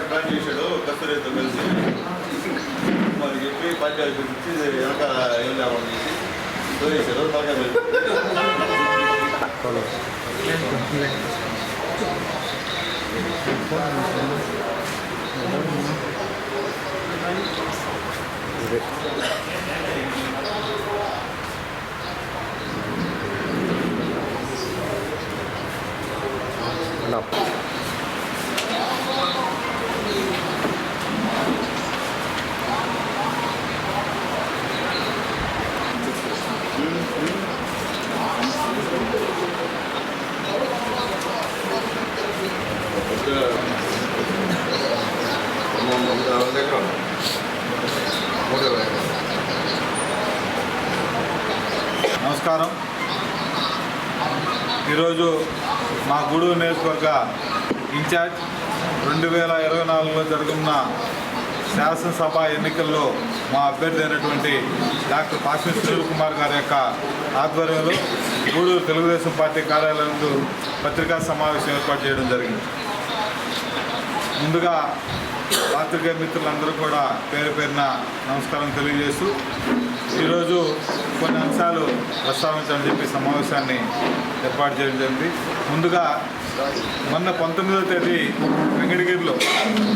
Plan చేశాడు కస్తూరితో కలిసి మరి చెప్పి పంచాయతీ గురించి వెనకాల వెళ్ళామని చేసి దోరేశాడు తలకాయ నమస్కారం. ఈరోజు మా గూడూరు నియోజకవర్గ ఇన్ఛార్జ్ 2024లో జరుగుతున్న శాసనసభ ఎన్నికల్లో మా అభ్యర్థి అయినటువంటి డాక్టర్ పాశ్వని సునీల్ కుమార్ గారి యొక్క ఆధ్వర్యంలో గూడూరు తెలుగుదేశం పార్టీ కార్యాలయంలో పత్రికా సమావేశం ఏర్పాటు చేయడం జరిగింది. ముందుగా పాత్రికేయ మిత్రులందరూ కూడా పేరు పేరున నమస్కారం తెలియజేస్తూ ఈరోజు కొన్ని అంశాలు ప్రస్తావించాలని చెప్పి సమావేశాన్ని ఏర్పాటు చేయడం జరిగింది. ముందుగా మొన్న 19వ తేదీ వెంకటగిరిలో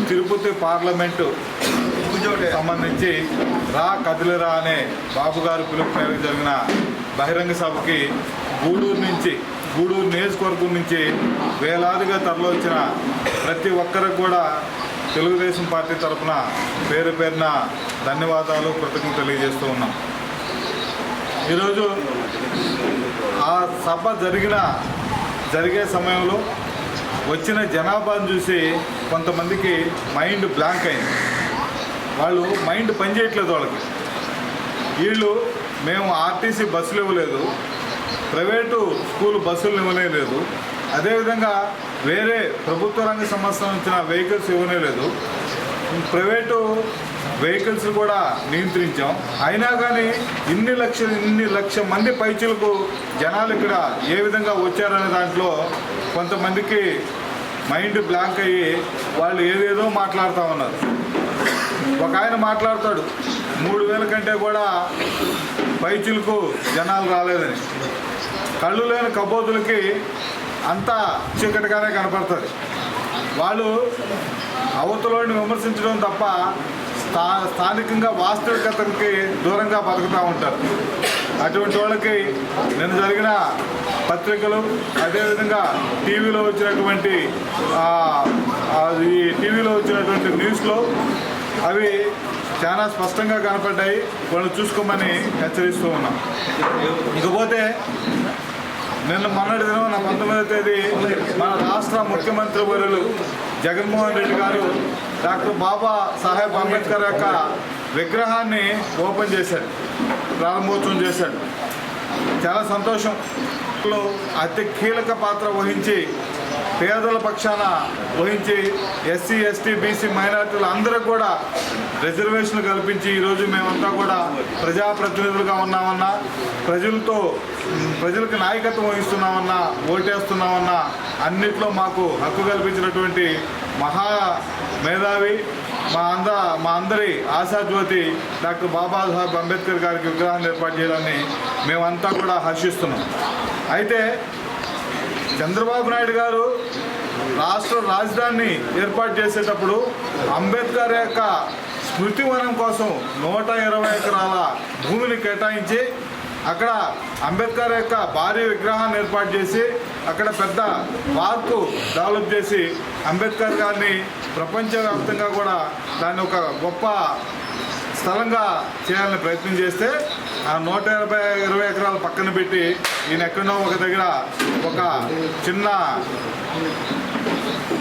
తిరుపతి పార్లమెంటు సంబంధించి రా కదిలిరా అనే బాబు గారు పిలుపు మేరకు జరిగిన బహిరంగ సభకి గూడూరు నియోజకవర్గం నుంచి వేలాదిగా తరలివచ్చిన ప్రతి ఒక్కరికి కూడా తెలుగుదేశం పార్టీ తరఫున పేరు పేరున ధన్యవాదాలు, కృతజ్ఞతలు తెలియజేస్తూ ఉన్నాం. ఈరోజు ఆ సభ జరిగే సమయంలో వచ్చిన జనాభాను చూసి కొంతమందికి మైండ్ బ్లాంక్ అయింది. వాళ్ళు మైండ్ పనిచేయట్లేదు. వీళ్ళు మేము ఆర్టీసీ బస్సులు ఇవ్వలేదు, ప్రైవేటు స్కూల్ బస్సులు ఇవ్వలేదు, అదేవిధంగా వేరే ప్రభుత్వ రంగ సంబంధించిన వెహికల్స్ ఇవ్వనే లేదు, ప్రైవేటు వెహికల్స్ కూడా నియంత్రించాం. అయినా కానీ ఇన్ని లక్ష మంది పైచీలకు జనాలు ఇక్కడ ఏ విధంగా వచ్చారనే దాంట్లో కొంతమందికి మైండ్ బ్లాంక్ అయ్యి వాళ్ళు ఏదేదో మాట్లాడుతూ ఉన్నారు. ఒక ఆయన మాట్లాడతాడు 3000 కంటే కూడా పైచీలకు జనాలు రాలేదని. కళ్ళు లేని కబోతులకి అంతా చీకటిగానే కనపడుతుంది. వాళ్ళు అవతలని విమర్శించడం తప్ప స్థానికంగా వాస్తవికతకి దూరంగా బతుకుతూ ఉంటారు. అటువంటి వాళ్ళకి నేను జరిగిన పత్రికలు, అదేవిధంగా టీవీలో వచ్చినటువంటి న్యూస్లో అవి చాలా స్పష్టంగా కనపడ్డాయి. వాళ్ళు చూసుకోమని హెచ్చరిస్తూ ఉన్నాం. ఇకపోతే మొన్నటి దినం 19వ తేదీ మన రాష్ట్ర ముఖ్యమంత్రి వర్యులు జగన్మోహన్ రెడ్డి గారు డాక్టర్ బాబా సాహెబ్ అంబేద్కర్ యొక్క విగ్రహాన్ని ఓపెన్ చేశాడు, ప్రారంభోత్సవం చేశాడు. చాలా సంతోషం. అతి కీలక పాత్ర వహించి పేదల పక్షాన వహించి ఎస్సీ, ఎస్టీ, బీసీ, మైనార్టీలు అందరూ కూడా రిజర్వేషన్లు కల్పించి ఈరోజు మేమంతా కూడా ప్రజాప్రతినిధులుగా ఉన్నామన్నా, ప్రజలకు నాయకత్వం వహిస్తున్నామన్నా, ఓటేస్తున్నామన్నా అన్నిట్లో మాకు హక్కు కల్పించినటువంటి మహా మేధావి మా అందరి ఆశాజ్యోతి డాక్టర్ బాబాసాహెబ్ అంబేద్కర్ గారికి విగ్రహాన్ని ఏర్పాటు చేయడాన్ని మేమంతా కూడా హర్షిస్తున్నాం. అయితే చంద్రబాబు నాయుడు గారు రాష్ట్ర రాజధానిని ఏర్పాటు చేసేటప్పుడు అంబేద్కర్ యొక్క స్మృతివనం కోసం 120 ఎకరాల భూమిని కేటాయించి అక్కడ అంబేద్కర్ యొక్క భారీ విగ్రహాన్ని ఏర్పాటు చేసి అక్కడ పెద్ద పార్కు డెవలప్ చేసి అంబేద్కర్ గారిని ప్రపంచవ్యాప్తంగా కూడా దాన్ని ఒక గొప్ప స్థలంగా చేయాలని ప్రయత్నం చేస్తే ఆ 120 ఎకరాలు పక్కన పెట్టి ఈయన ఎక్కడో ఒక దగ్గర ఒక చిన్న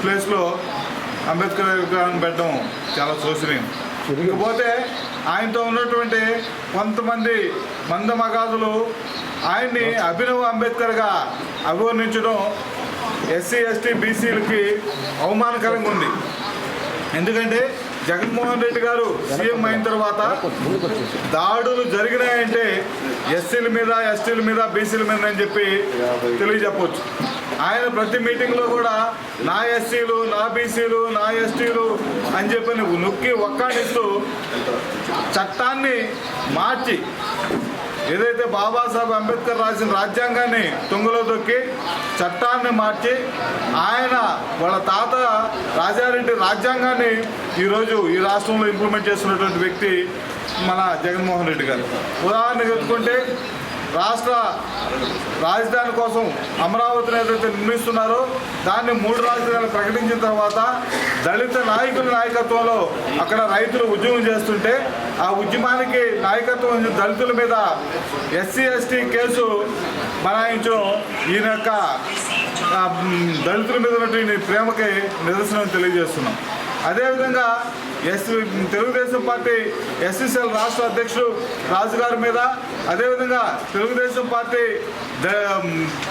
ప్లేస్లో అంబేద్కర్ విగ్రహాన్ని పెట్టడం చాలా శోచనీయం. ఇకపోతే ఆయనతో ఉన్నటువంటి కొంతమంది మందమగాదులు ఆయన్ని అభినవ్ అంబేద్కర్గా అభివర్ణించడం ఎస్సీ ఎస్టీ బీసీలకి అవమానకరంగా ఉంది. ఎందుకంటే జగన్మోహన్ రెడ్డి గారు సీఎం అయిన తర్వాత దాడులు జరిగినాయంటే ఎస్సీల మీద, ఎస్టీల మీద, బీసీల మీద అని చెప్పి తెలియజెప్పవచ్చు. ఆయన ప్రతి మీటింగ్లో కూడా నా ఎస్సీలు, నా బీసీలు, నా ఎస్టీలు అని చెప్పి నొక్కి ఒక్కాడిస్తూ చట్టాన్ని మార్చి ఏదైతే బాబాసాహెబ్ అంబేద్కర్ రాసిన రాజ్యాంగాన్ని తుంగలో తొక్కి చట్టాన్ని మార్చి ఆయన వాళ్ళ తాత రాజారెడ్డి రాజ్యాంగాన్ని ఈరోజు ఈ రాష్ట్రంలో ఇంప్లిమెంట్ చేస్తున్నటువంటి వ్యక్తి మన జగన్మోహన్ రెడ్డి గారు. ఉదాహరణకు చెప్పుకుంటే రాష్ట్ర రాజధాని కోసం అమరావతిని ఏదైతే నిర్మిస్తున్నారో దాన్ని 3 రాజధానులు ప్రకటించిన తర్వాత దళిత నాయకుల నాయకత్వంలో అక్కడ రైతులు ఉద్యమం చేస్తుంటే ఆ ఉద్యమానికి నాయకత్వం దళితుల మీద ఎస్సీ ఎస్టీ కేసు బనాయించడం ఈయన యొక్క దళితుల మీద ఉన్నటువంటి ప్రేమకి నిదర్శనం తెలియజేస్తున్నాం. అదేవిధంగా తెలుగుదేశం పార్టీ ఎస్సీసీఎల్ రాష్ట్ర అధ్యక్షుడు రాజుగారి మీద, అదేవిధంగా తెలుగుదేశం పార్టీ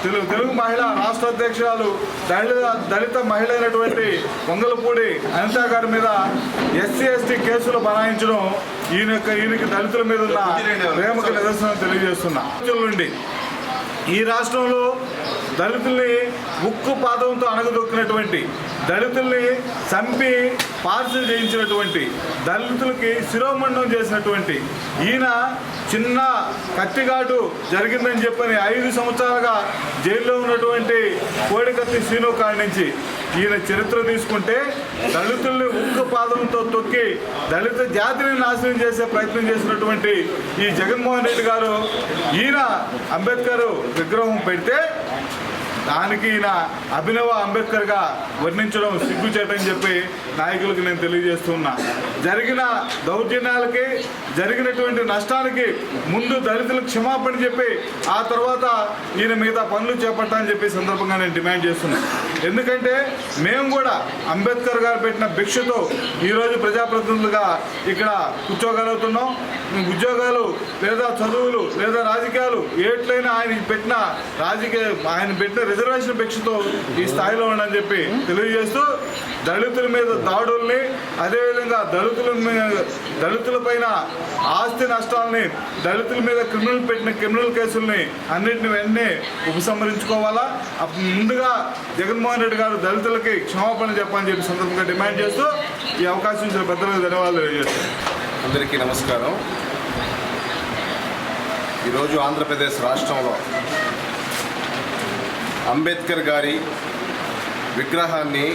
తెలుగు మహిళా రాష్ట్ర అధ్యక్షురాలు దళిత మహిళ అయినటువంటి వంగలపూడి అనిత గారి మీద ఎస్సీ ఎస్టీ కేసులు బనాయించడం ఈయనకి దళితుల మీద ఉన్న ప్రేమకు నిదర్శనం తెలియజేస్తున్నా. నుండి ఈ రాష్ట్రంలో దళితుల్ని ఉక్కు పాదంతో అణగదొక్కినటువంటి, దళితుల్ని చంపి పార్సల్ చేయించినటువంటి, దళితులకి శిరోమండం చేసినటువంటి ఈయన చిన్న కత్తిఘాటు జరిగిందని చెప్పని 5 సంవత్సరాలుగా జైల్లో ఉన్నటువంటి కోడికత్తి శ్రీను కాడి నుంచి ఈయన చరిత్ర తీసుకుంటే దళితుల్ని ఉక్కు పాదంతో తొక్కి దళిత జాతిని నాశనం చేసే ప్రయత్నం చేసినటువంటి ఈ జగన్మోహన్ రెడ్డి గారు ఈయన అంబేద్కర్ విగ్రహం పెడితే దానికి ఈయన అభినవ అంబేద్కర్గా వర్ణించడం సిగ్గుచేటని చెప్పి నాయకులకు నేను తెలియజేస్తున్నా. జరిగిన దౌర్జన్యాలకి, జరిగినటువంటి నష్టానికి ముందు దళితులకు క్షమాపణ చెప్పి ఆ తర్వాత ఈయన మిగతా పనులు చేపట్టాలని చెప్పి సందర్భంగా నేను డిమాండ్ చేస్తున్నాను. ఎందుకంటే మేము కూడా అంబేద్కర్ గారు పెట్టిన భిక్షతో ఈరోజు ప్రజాప్రతినిధులుగా ఇక్కడ కూర్చోగలుగుతున్నాం. ఉద్యోగాలు లేదా చదువులు లేదా రాజకీయాలు ఏట్లయినా ఆయన పెట్టిన రిజర్వేషన్ భిక్షతో ఈ స్థాయిలో ఉండని చెప్పి తెలియజేస్తూ దళితుల మీద దాడుల్ని, అదేవిధంగా దళితుల పైన ఆస్తి నష్టాలని, దళితుల మీద క్రిమినల్ కేసుల్ని అన్నింటిని వెంటనే ఉపసంహరించుకోవాలా. ముందుగా జగన్మోహన్ రెడ్డి గారు దళితులకి క్షమాపణ చెప్పని చెప్పి సందర్భంగా డిమాండ్ చేస్తూ ఈ అవకాశం ఇచ్చిన పెద్దలకు ధన్యవాదాలు తెలియజేస్తాను. అందరికీ నమస్కారం. ఈరోజు ఆంధ్రప్రదేశ్ రాష్ట్రంలో అంబేద్కర్ గారి విగ్రహాన్ని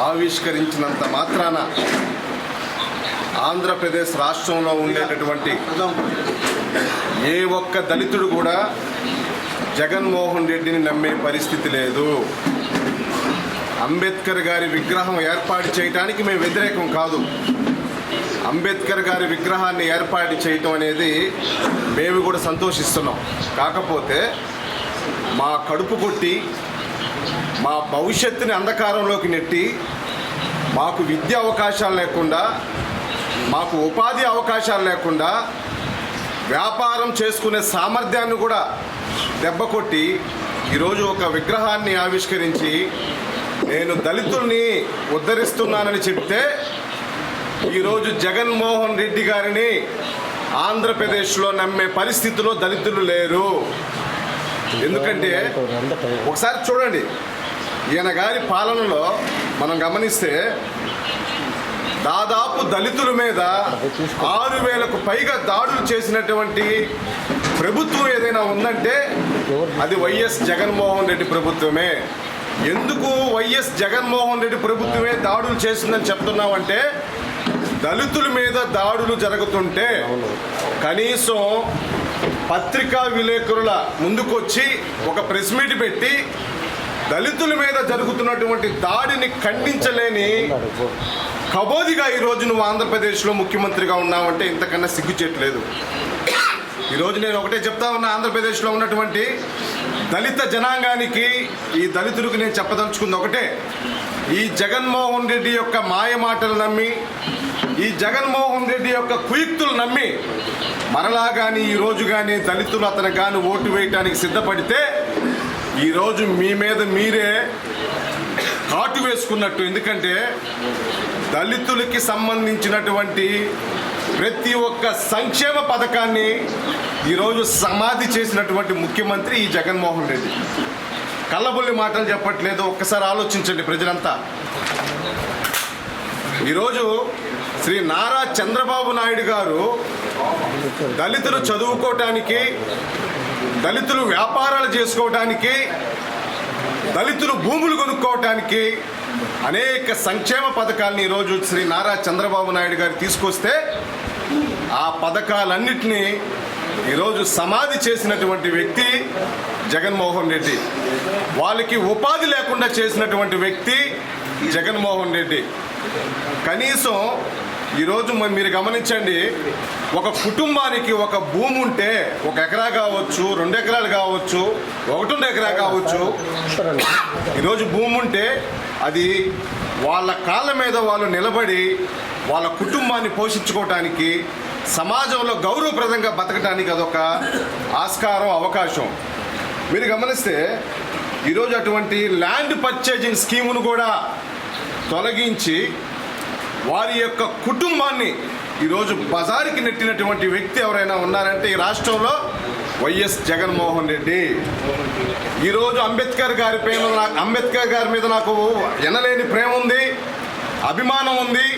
ఆవిష్కరించినంత మాత్రాన ఆంధ్రప్రదేశ్ రాష్ట్రంలో ఉండేటటువంటి ఏ ఒక్క దళితుడు కూడా జగన్మోహన్ రెడ్డిని నమ్మే పరిస్థితి లేదు. అంబేద్కర్ గారి విగ్రహం ఏర్పాటు చేయడానికి మేము వ్యతిరేకం కాదు. అంబేద్కర్ గారి విగ్రహాన్ని ఏర్పాటు చేయటం అనేది మేము కూడా సంతోషిస్తున్నాం. కాకపోతే మా కడుపు కొట్టి మా భవిష్యత్తుని అంధకారంలోకి నెట్టి మాకు విద్యా అవకాశాలు లేకుండా, మాకు ఉపాధి అవకాశాలు లేకుండా, వ్యాపారం చేసుకునే సామర్థ్యాన్ని కూడా దెబ్బ కొట్టి ఈరోజు ఒక విగ్రహాన్ని ఆవిష్కరించి నేను దళితుల్ని ఉద్ధరిస్తున్నానని చెప్తే ఈరోజు జగన్మోహన్ రెడ్డి గారిని ఆంధ్రప్రదేశ్లో నమ్మే పరిస్థితిలో దళితులు లేరు. ఎందుకంటే ఒకసారి చూడండి, ఈయన గారి పాలనలో మనం గమనిస్తే దాదాపు దళితుల మీద 6,000కు పైగా దాడులు చేసినటువంటి ప్రభుత్వం ఏదైనా ఉందంటే అది వైఎస్ జగన్మోహన్ రెడ్డి ప్రభుత్వమే. ఎందుకు వైఎస్ జగన్మోహన్ రెడ్డి ప్రభుత్వమే దాడులు చేసిందని చెప్తున్నామంటే దళితుల మీద దాడులు జరుగుతుంటే కనీసం పత్రికా విలేకరుల ముందుకొచ్చి ఒక ప్రెస్ మీట్ పెట్టి దళితుల మీద జరుగుతున్నటువంటి దాడిని ఖండించలేని కబోదిగా ఈరోజు నువ్వు ఆంధ్రప్రదేశ్లో ముఖ్యమంత్రిగా ఉన్నావంటే ఇంతకన్నా సిగ్గుచేయట్లేదు. ఈరోజు నేను ఒకటే చెప్తా ఉన్నా, ఆంధ్రప్రదేశ్లో ఉన్నటువంటి దళిత జనాంగానికి, ఈ దళితులకు నేను చెప్పదలుచుకుంది ఒకటే, ఈ జగన్మోహన్ రెడ్డి యొక్క మాయ మాటలు నమ్మి, ఈ జగన్మోహన్ రెడ్డి యొక్క కుయుక్తులు నమ్మి మరలా కానీ ఈరోజు కానీ దళితులు అతను కానీ ఓటు వేయడానికి సిద్ధపడితే ఈరోజు మీ మీద మీరే కాటు వేసుకున్నట్టు. ఎందుకంటే దళితులకి సంబంధించినటువంటి ప్రతి ఒక్క సంక్షేమ పథకాన్ని ఈరోజు సమాధి చేసినటువంటి ముఖ్యమంత్రి ఈ జగన్మోహన్ రెడ్డి. కళ్ళబొల్లి మాటలు చెప్పట్లేదు, ఒక్కసారి ఆలోచించండి ప్రజలంతా. ఈరోజు శ్రీ నారా చంద్రబాబు నాయుడు గారు దళితులు చదువుకోవటానికి, దళితులు వ్యాపారాలు చేసుకోవటానికి, దళితులు భూములు కొనుక్కోవటానికి అనేక సంక్షేమ పథకాలను ఈరోజు శ్రీ నారా చంద్రబాబు నాయుడు గారు తీసుకొస్తే ఆ పథకాలన్నింటినీ ఈరోజు సమాధి చేసినటువంటి వ్యక్తి జగన్మోహన్ రెడ్డి. వాళ్ళకి ఉపాధి లేకుండా చేసినటువంటి వ్యక్తి జగన్మోహన్ రెడ్డి. కనీసం ఈరోజు మీరు గమనించండి, ఒక కుటుంబానికి ఒక భూమి ఉంటే 1 ఎకరా కావచ్చు, 2 ఎకరాలు కావచ్చు, 1 ఎకరా కావచ్చు, ఈరోజు భూమి ఉంటే అది వాళ్ళ కాళ్ళ మీద వాళ్ళు నిలబడి వాళ్ళ కుటుంబాన్ని పోషించుకోవటానికి, సమాజంలో గౌరవప్రదంగా బతకడానికి అదొక ఆస్కారం, అవకాశం. మీరు గమనిస్తే ఈరోజు అటువంటి ల్యాండ్ పర్చేజింగ్ స్కీమును కూడా తొలగించి వారి యొక్క కుటుంబాన్ని ఈరోజు బజారుకి నెట్టినటువంటి వ్యక్తి ఎవరైనా ఉన్నారంటే ఈ రాష్ట్రంలో వైఎస్ జగన్మోహన్ రెడ్డి. ఈరోజు అంబేద్కర్ గారి మీద నాకు ఎనలేని ప్రేమ ఉంది, అభిమానం ఉంది.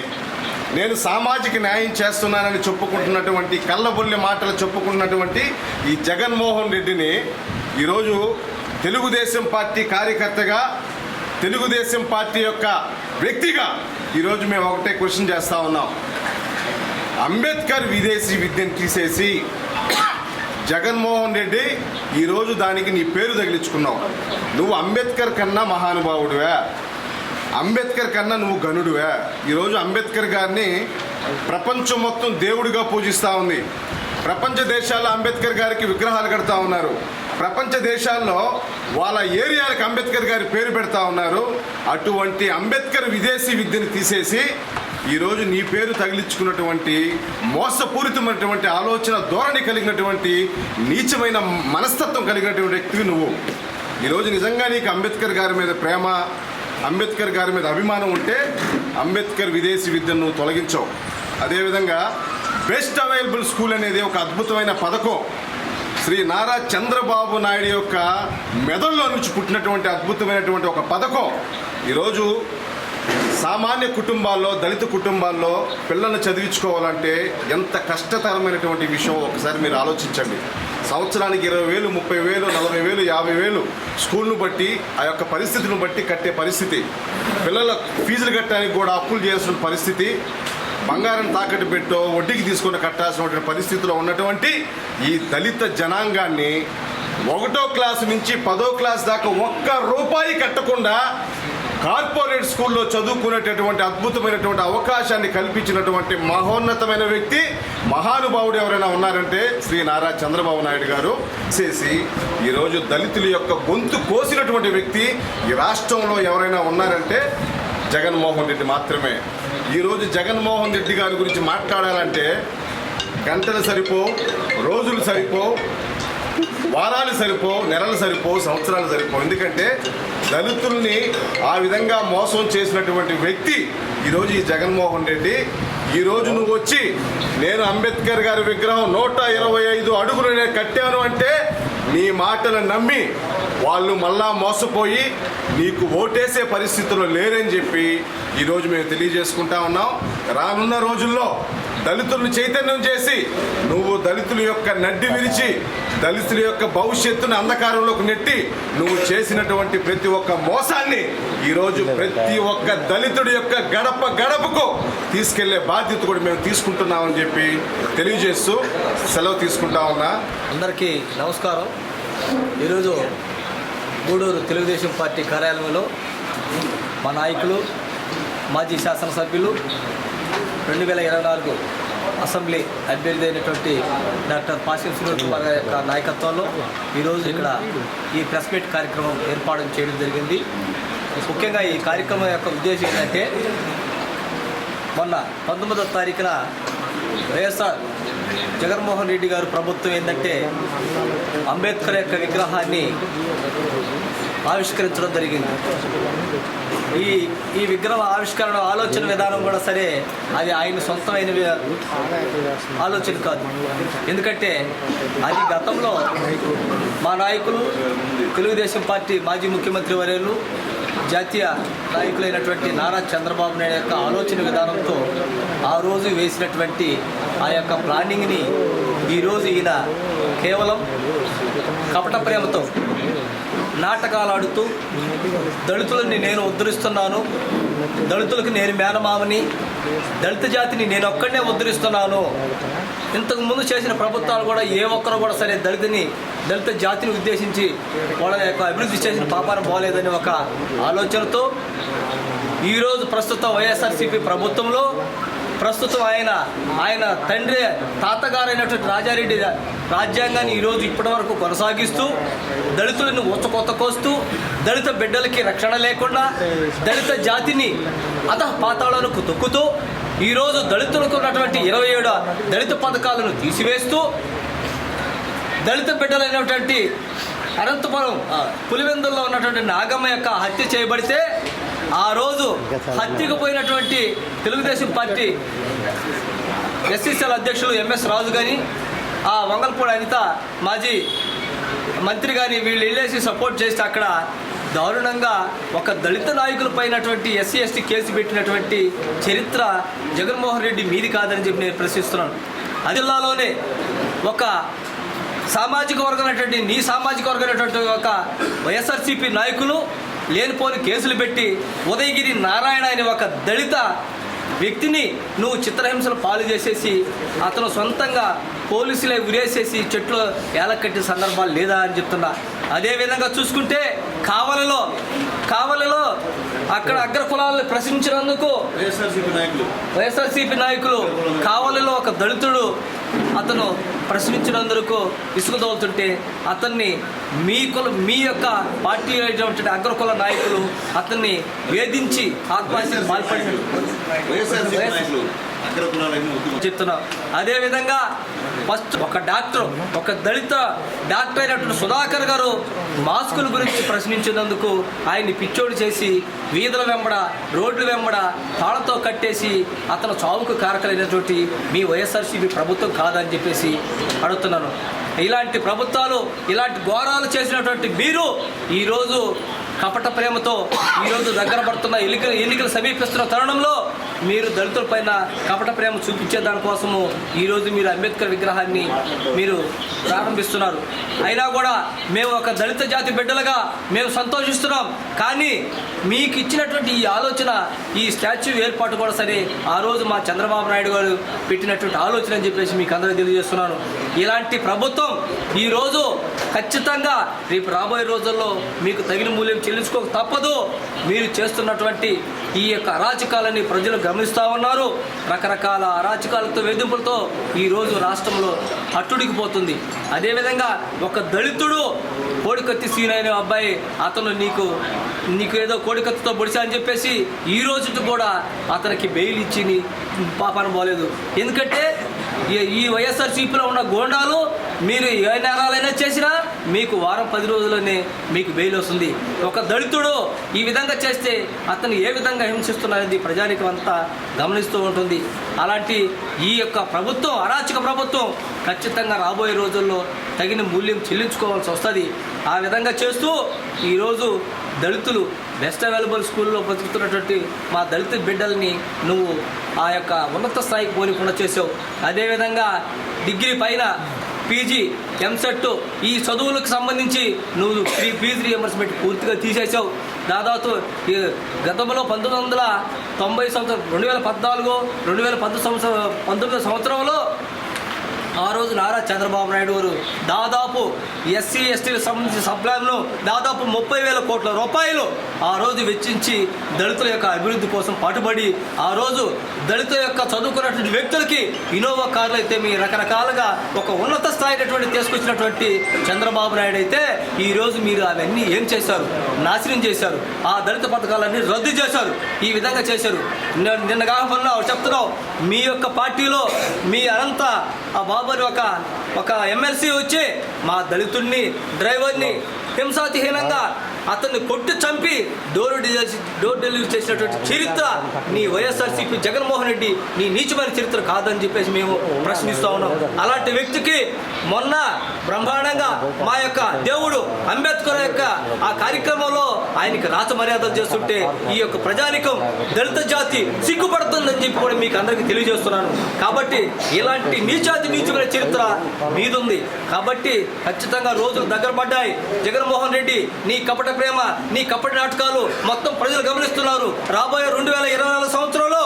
నేను సామాజిక న్యాయం చేస్తున్నానని చెప్పుకుంటున్నటువంటి, కళ్ళబొల్లి మాటలు చెప్పుకుంటున్నటువంటి ఈ జగన్మోహన్ రెడ్డిని ఈరోజు తెలుగుదేశం పార్టీ కార్యకర్తగా, తెలుగుదేశం పార్టీ యొక్క వ్యక్తిగా ఈరోజు మేము ఒకటే క్వశ్చన్ చేస్తూ ఉన్నాం. అంబేద్కర్ విదేశీ విద్యను తీసేసి జగన్మోహన్ రెడ్డి ఈరోజు దానికి నీ పేరు తగిలించుకున్నావు. నువ్వు అంబేద్కర్ కన్నా మహానుభావుడివే, అంబేద్కర్ కన్నా నువ్వు గనుడివే. ఈరోజు అంబేద్కర్ గారిని ప్రపంచం మొత్తం దేవుడిగా పూజిస్తూ ఉంది. ప్రపంచ దేశాల్లో అంబేద్కర్ గారికి విగ్రహాలు కడతా ఉన్నారు. ప్రపంచ దేశాల్లో వాళ్ళ ఏరియాలకు అంబేద్కర్ గారి పేరు పెడతా ఉన్నారు. అటువంటి అంబేద్కర్ విదేశీ విద్యను తీసేసి ఈరోజు నీ పేరు తగిలించుకున్నటువంటి మోసపూరితమైనటువంటి ఆలోచన ధోరణి కలిగినటువంటి నీచమైన మనస్తత్వం కలిగినటువంటి వ్యక్తివి నువ్వు. ఈరోజు నిజంగా నీకు అంబేద్కర్ గారి మీద ప్రేమ, అంబేద్కర్ గారి మీద అభిమానం ఉంటే అంబేద్కర్ విదేశీ విద్యను నువ్వు తొలగించవు. అదేవిధంగా బెస్ట్ అవైలబుల్ స్కూల్ అనేది ఒక అద్భుతమైన పథకం. శ్రీ నారా చంద్రబాబు నాయుడు యొక్క మెదడులో నుంచి పుట్టినటువంటి అద్భుతమైనటువంటి ఒక పథకం. ఈరోజు సామాన్య కుటుంబాల్లో, దళిత కుటుంబాల్లో పిల్లల్ని చదివించుకోవాలంటే ఎంత కష్టతరమైనటువంటి విషయం ఒకసారి మీరు ఆలోచించండి. సంవత్సరానికి 20,000, 30,000, 40,000, 50,000 స్కూల్ను బట్టి, ఆ యొక్క పరిస్థితులను బట్టి కట్టే పరిస్థితి. పిల్లల ఫీజులు కట్టడానికి కూడా అప్పులు చేయాల్సిన పరిస్థితి. బంగారం తాకట్టు పెట్టో వడ్డీకి తీసుకుని కట్టాల్సినటువంటి పరిస్థితిలో ఉన్నటువంటి ఈ దళిత జనాంగాన్ని 1వ క్లాసు నుంచి 10వ క్లాస్ దాకా ₹1 కట్టకుండా కార్పొరేట్ స్కూల్లో చదువుకునేటటువంటి అద్భుతమైనటువంటి అవకాశాన్ని కల్పించినటువంటి మహోన్నతమైన వ్యక్తి, మహానుభావుడు ఎవరైనా ఉన్నారంటే శ్రీ నారా చంద్రబాబు నాయుడు గారు. చేసి ఈరోజు దళితుల యొక్క గొంతు కోసినటువంటి వ్యక్తి ఈ రాష్ట్రంలో ఎవరైనా ఉన్నారంటే జగన్మోహన్ రెడ్డి మాత్రమే. ఈరోజు జగన్మోహన్ రెడ్డి గారి గురించి మాట్లాడాలంటే గంటలు సరిపో, రోజులు సరిపో, వారాలు సరిపో, నెలలు సరిపో, సంవత్సరాలు సరిపో. ఎందుకంటే దళితుల్ని ఆ విధంగా మోసం చేసినటువంటి వ్యక్తి ఈరోజు ఈ జగన్మోహన్ రెడ్డి. ఈరోజు నువ్వు వచ్చి నేను అంబేద్కర్ గారి విగ్రహం 125 అడుగులు నేను కట్టాను అంటే నీ మాటలు నమ్మి వాళ్ళు మళ్ళా మోసపోయి నీకు ఓటేసే పరిస్థితుల్లో లేరని చెప్పి ఈరోజు మేము తెలియజేసుకుంటా ఉన్నాం. రానున్న రోజుల్లో దళితులను చైతన్యం చేసి నువ్వు దళితుల యొక్క నడ్డి విరిచి దళితుల యొక్క భవిష్యత్తును అంధకారంలోకి నెట్టి నువ్వు చేసినటువంటి ప్రతి ఒక్క మోసాన్ని ఈరోజు ప్రతి ఒక్క దళితుడి యొక్క గడప గడపకు తీసుకెళ్లే బాధ్యత కూడా మేము తీసుకుంటున్నామని చెప్పి తెలియజేస్తూ సెలవు తీసుకుంటా ఉన్నా. అందరికీ నమస్కారం. ఈరోజు గూడూరు తెలుగుదేశం పార్టీ కార్యాలయంలో మా నాయకులు, మాజీ శాసనసభ్యులు, 2024 అసెంబ్లీ అభ్యర్థి అయినటువంటి డాక్టర్ పాసిం సునీల్ కుమార్ గారి యొక్క నాయకత్వంలో ఈరోజు ఇక్కడ ఈ ప్రెస్ మీట్ కార్యక్రమం ఏర్పాటు చేయడం జరిగింది. ముఖ్యంగా ఈ కార్యక్రమం యొక్క ఉద్దేశం ఏంటంటే మొన్న 19వ తారీఖున వైఎస్ఆర్ జగన్మోహన్ రెడ్డి గారు ప్రభుత్వం ఏంటంటే అంబేద్కర్ యొక్క విగ్రహాన్ని ఆవిష్కరించడం జరిగింది. ఈ విగ్రహ ఆవిష్కరణ ఆలోచన విధానం కూడా సరే, అది ఆయన సొంతమైన ఆలోచన కాదు. ఎందుకంటే అది గతంలో మా నాయకులు, తెలుగుదేశం పార్టీ మాజీ ముఖ్యమంత్రి వర్యులు, జాతీయ నాయకులైనటువంటి నారా చంద్రబాబు నాయుడు యొక్క ఆలోచన విధానంతో ఆ రోజు వేసినటువంటి ఆ యొక్క ప్లానింగ్ని ఈరోజు ఈయన కేవలం కపట ప్రేమతో నాటకాలు ఆడుతూ దళితులని నేను ఉద్ధరిస్తున్నాను, దళితులకు నేను మేనమామని, దళిత జాతిని నేను ఒక్కడనే ఉద్ధరిస్తున్నాను. ఇంతకు ముందు చేసిన ప్రభుత్వాలు కూడా ఏ ఒక్కరు కూడా సరే దళిత జాతిని ఉద్దేశించి వాళ్ళ యొక్క అభివృద్ధి చేసిన పాపాన పోలేదని ఒక ఆలోచనతో ఈరోజు ప్రస్తుతం వైఎస్ఆర్సీపీ ప్రభుత్వంలో ప్రస్తుతం ఆయన తండ్రి తాతగారైనటువంటి రాజారెడ్డి రాజ్యాంగాన్ని ఈరోజు ఇప్పటి వరకు కొనసాగిస్తూ దళితులను కోస్తూ దళిత బిడ్డలకి రక్షణ లేకుండా దళిత జాతిని పాతాళాలకు తొక్కుతూ ఈరోజు దళితులకు ఉన్నటువంటి 27 దళిత పథకాలను తీసివేస్తూ దళిత బిడ్డలైనటువంటి అనంతపురం పులివెందుల్లో ఉన్నటువంటి నాగమ్మ యొక్క హత్య చేయబడితే ఆ రోజు హత్యకు పోయినటువంటి తెలుగుదేశం పార్టీ ఎస్సీసీఎల్ అధ్యక్షులు ఎంఎస్ రాజు కానీ, ఆ వంగల్పూడి అనిత మాజీ మంత్రి కానీ వీళ్ళు వెళ్ళేసి సపోర్ట్ చేస్తే అక్కడ దారుణంగా ఒక దళిత నాయకులపైనటువంటి ఎస్సీ ఎస్టీ కేసు పెట్టినటువంటి చరిత్ర జగన్మోహన్ రెడ్డి మీది కాదని చెప్పి నేను ప్రశ్నిస్తున్నాను. ఆ జిల్లాలోనే ఒక సామాజిక వర్గం అయినటువంటి నీ సామాజిక వర్గం అయినటువంటి ఒక వైఎస్ఆర్సీపీ నాయకులు లేనిపోని కేసులు పెట్టి ఉదయగిరి నారాయణ అనే ఒక దళిత వ్యక్తిని నువ్వు చిత్రహింసలు పాలు చేసేసి అతను సొంతంగా పోలీసులే ఉరేసేసి చెట్లు ఏలకట్టిన సందర్భాలు లేదా అని చెప్తున్నా. అదేవిధంగా చూసుకుంటే కావలిలో అక్కడ అగ్ర కులాలను ప్రశ్నించినందుకు వైఎస్ఆర్సీపీ నాయకులు కావలిలో ఒక దళితుడు అతను ప్రశ్నించినందుకు ఇసుక తోలుతుంటే అతన్ని మీ యొక్క పార్టీ అయినటువంటి అగ్రకుల నాయకులు అతన్ని వేధించి ఆత్మహత్యకు పాల్పడి చెప్తున్నాం. అదేవిధంగా ఫస్ట్ ఒక దళిత డాక్టర్ అయినటువంటి సుధాకర్ గారు మాస్కుల గురించి ప్రశ్నించినందుకు ఆయన్ని పిచ్చోడు చేసి వీధుల వెంబడ రోడ్ల వెంబడ తాళతో కట్టేసి అతను చావుకు కారకులైనటువంటి మీ వైఎస్ఆర్సీపీ ప్రభుత్వం కాదని చెప్పేసి అడుగుతున్నాను. ఇలాంటి ప్రభుత్వాలు ఇలాంటి ఘోరాలు చేసినటువంటి మీరు ఈరోజు కపట ప్రేమతో ఈరోజు దగ్గర పడుతున్న ఎన్నికలు సమీపిస్తున్న తరుణంలో మీరు దళితుల పైన కపట ప్రేమ చూపించే దానికోసము ఈరోజు మీరు అంబేద్కర్ విగ్రహాన్ని మీరు ప్రారంభిస్తున్నారు. అయినా కూడా మేము ఒక దళిత జాతి బిడ్డలుగా మేము సంతోషిస్తున్నాం. కానీ మీకు ఇచ్చినటువంటి ఈ ఆలోచన, ఈ స్టాచ్యూ ఏర్పాటు కూడా సరే ఆ రోజు మా చంద్రబాబు నాయుడు గారు పెట్టినటువంటి ఆలోచన అని చెప్పేసి మీకు అందరూ తెలియజేస్తున్నాను. ఇలాంటి ప్రభుత్వం ఈరోజు ఖచ్చితంగా రేపు రాబోయే రోజుల్లో మీకు తగిన మూల్యం చెల్లించుకోక తప్పదు. మీరు చేస్తున్నటువంటి ఈ యొక్క అరాచకాలని ప్రజలు గమనిస్తూ ఉన్నారు. రకరకాల అరాచకాలతో వేధింపులతో ఈరోజు రాష్ట్రంలో అట్టుడికిపోతుంది. అదేవిధంగా ఒక దళితుడు కోడికత్తి సీన్ అయిన అబ్బాయి అతను నీకు ఏదో కోడికత్తితో పొడిచా అని చెప్పేసి ఈ రోజు కూడా అతనికి బెయిల్ ఇచ్చి పాపాన పోలేదు. ఎందుకంటే ఈ వైఎస్ఆర్సీపీలో ఉన్న గోండాలు మీరు ఏ నేరాలైనా చేసినా మీకు వారం 10 రోజుల్లోనే మీకు బెయిల్ వస్తుంది. ఒక దళితుడు ఈ విధంగా చేస్తే అతను ఏ విధంగా హింసిస్తున్నారనేది ప్రజానికం అంతా గమనిస్తూ ఉంటుంది. అలాంటి ఈ యొక్క ప్రభుత్వం, అరాచక ప్రభుత్వం ఖచ్చితంగా రాబోయే రోజుల్లో తగిన మూల్యం చెల్లించుకోవాల్సి వస్తుంది. ఆ విధంగా చేస్తూ ఈరోజు దళితులు బెస్ట్ అవైలబుల్ స్కూల్లో బతుకుతున్నటువంటి మా దళిత బిడ్డల్ని నువ్వు ఆ యొక్క ఉన్నత స్థాయికి పోనికుండా చేసావు. అదేవిధంగా డిగ్రీ పైన పీజీ, ఎంసెట్ ఈ చదువులకు సంబంధించి నువ్వు ఫీజు రియంబర్స్మెంట్ పూర్తిగా తీసేసావు. దాదాపు గతంలో 1990 సంవత్సరం 2014, 2019 సంవత్సరంలో ఆ రోజు నారా చంద్రబాబు నాయుడు గారు దాదాపు ఎస్సీ ఎస్టీలకు సంబంధించిన సప్లాన్ను దాదాపు 30,000 కోట్ల రూపాయలు ఆ రోజు వెచ్చించి దళితుల యొక్క అభివృద్ధి కోసం పాటుపడి ఆ రోజు దళితుల యొక్క చదువుకున్నటువంటి వ్యక్తులకి ఇన్నోవా కార్లు అయితే మీ రకరకాలుగా ఒక ఉన్నత స్థాయినటువంటి తీసుకొచ్చినటువంటి చంద్రబాబు నాయుడు అయితే ఈరోజు మీరు అవన్నీ ఏం చేశారు? నాశనం చేశారు. ఆ దళిత పథకాలన్నీ రద్దు చేశారు. ఈ విధంగా చేశారు. నిన్న కాకుండా చెప్తున్నావు, మీ యొక్క పార్టీలో మీ అనంత ఆ బాబుని ఒక ఎమ్మెల్సీ వచ్చి మా దళితుడిని డ్రైవర్ని హింసాతిహీనంగా అతన్ని కొట్టి చంపి డోర్ డెలివరీ చేసినటువంటి చరిత్ర నీ వైఎస్ఆర్సీపీ జగన్మోహన్ రెడ్డి నీ నీచమైన చరిత్ర కాదని చెప్పేసి మేము ప్రశ్నిస్తూ ఉన్నాం. అలాంటి వ్యక్తికి మొన్న బ్రహ్మాండంగా మా యొక్క దేవుడు అంబేద్కర్ యొక్క ఆ కార్యక్రమంలో ఆయనకి రాచ మర్యాదలు చేస్తుంటే ఈ యొక్క ప్రజానికం దళిత జాతి సిగ్గుపడుతుందని చెప్పి కూడా మీకు అందరికీ తెలియజేస్తున్నాను. కాబట్టి ఇలాంటి నీచమైన చరిత్ర మీదుంది. కాబట్టి ఖచ్చితంగా రోజులు దగ్గర పడ్డాయి. జగన్మోహన్ రెడ్డి నీ కపట ప్రేమ, నీ కపట నాటకాలు మొత్తం ప్రజలు గమనిస్తున్నారు. రాబోయే 2024 సంవత్సరంలో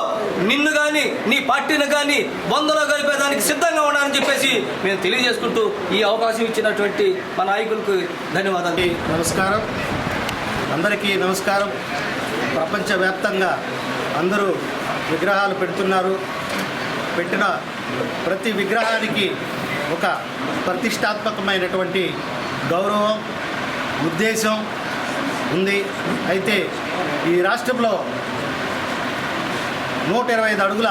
నిన్ను కానీ నీ పార్టీని కానీ బంధులో కలిపేదానికి సిద్ధంగా ఉన్నారని చెప్పేసి మేము తెలియజేసుకుంటూ ఈ అవకాశం ఇచ్చినటువంటి మా నాయకులకు ధన్యవాదాలు. నమస్కారం, అందరికీ నమస్కారం. ప్రపంచవ్యాప్తంగా అందరూ విగ్రహాలు పెడుతున్నారు. పెట్టిన ప్రతి విగ్రహానికి ఒక ప్రతిష్టాత్మకమైనటువంటి గౌరవం, ఉద్దేశం ఉంది. అయితే ఈ రాష్ట్రంలో 125 అడుగుల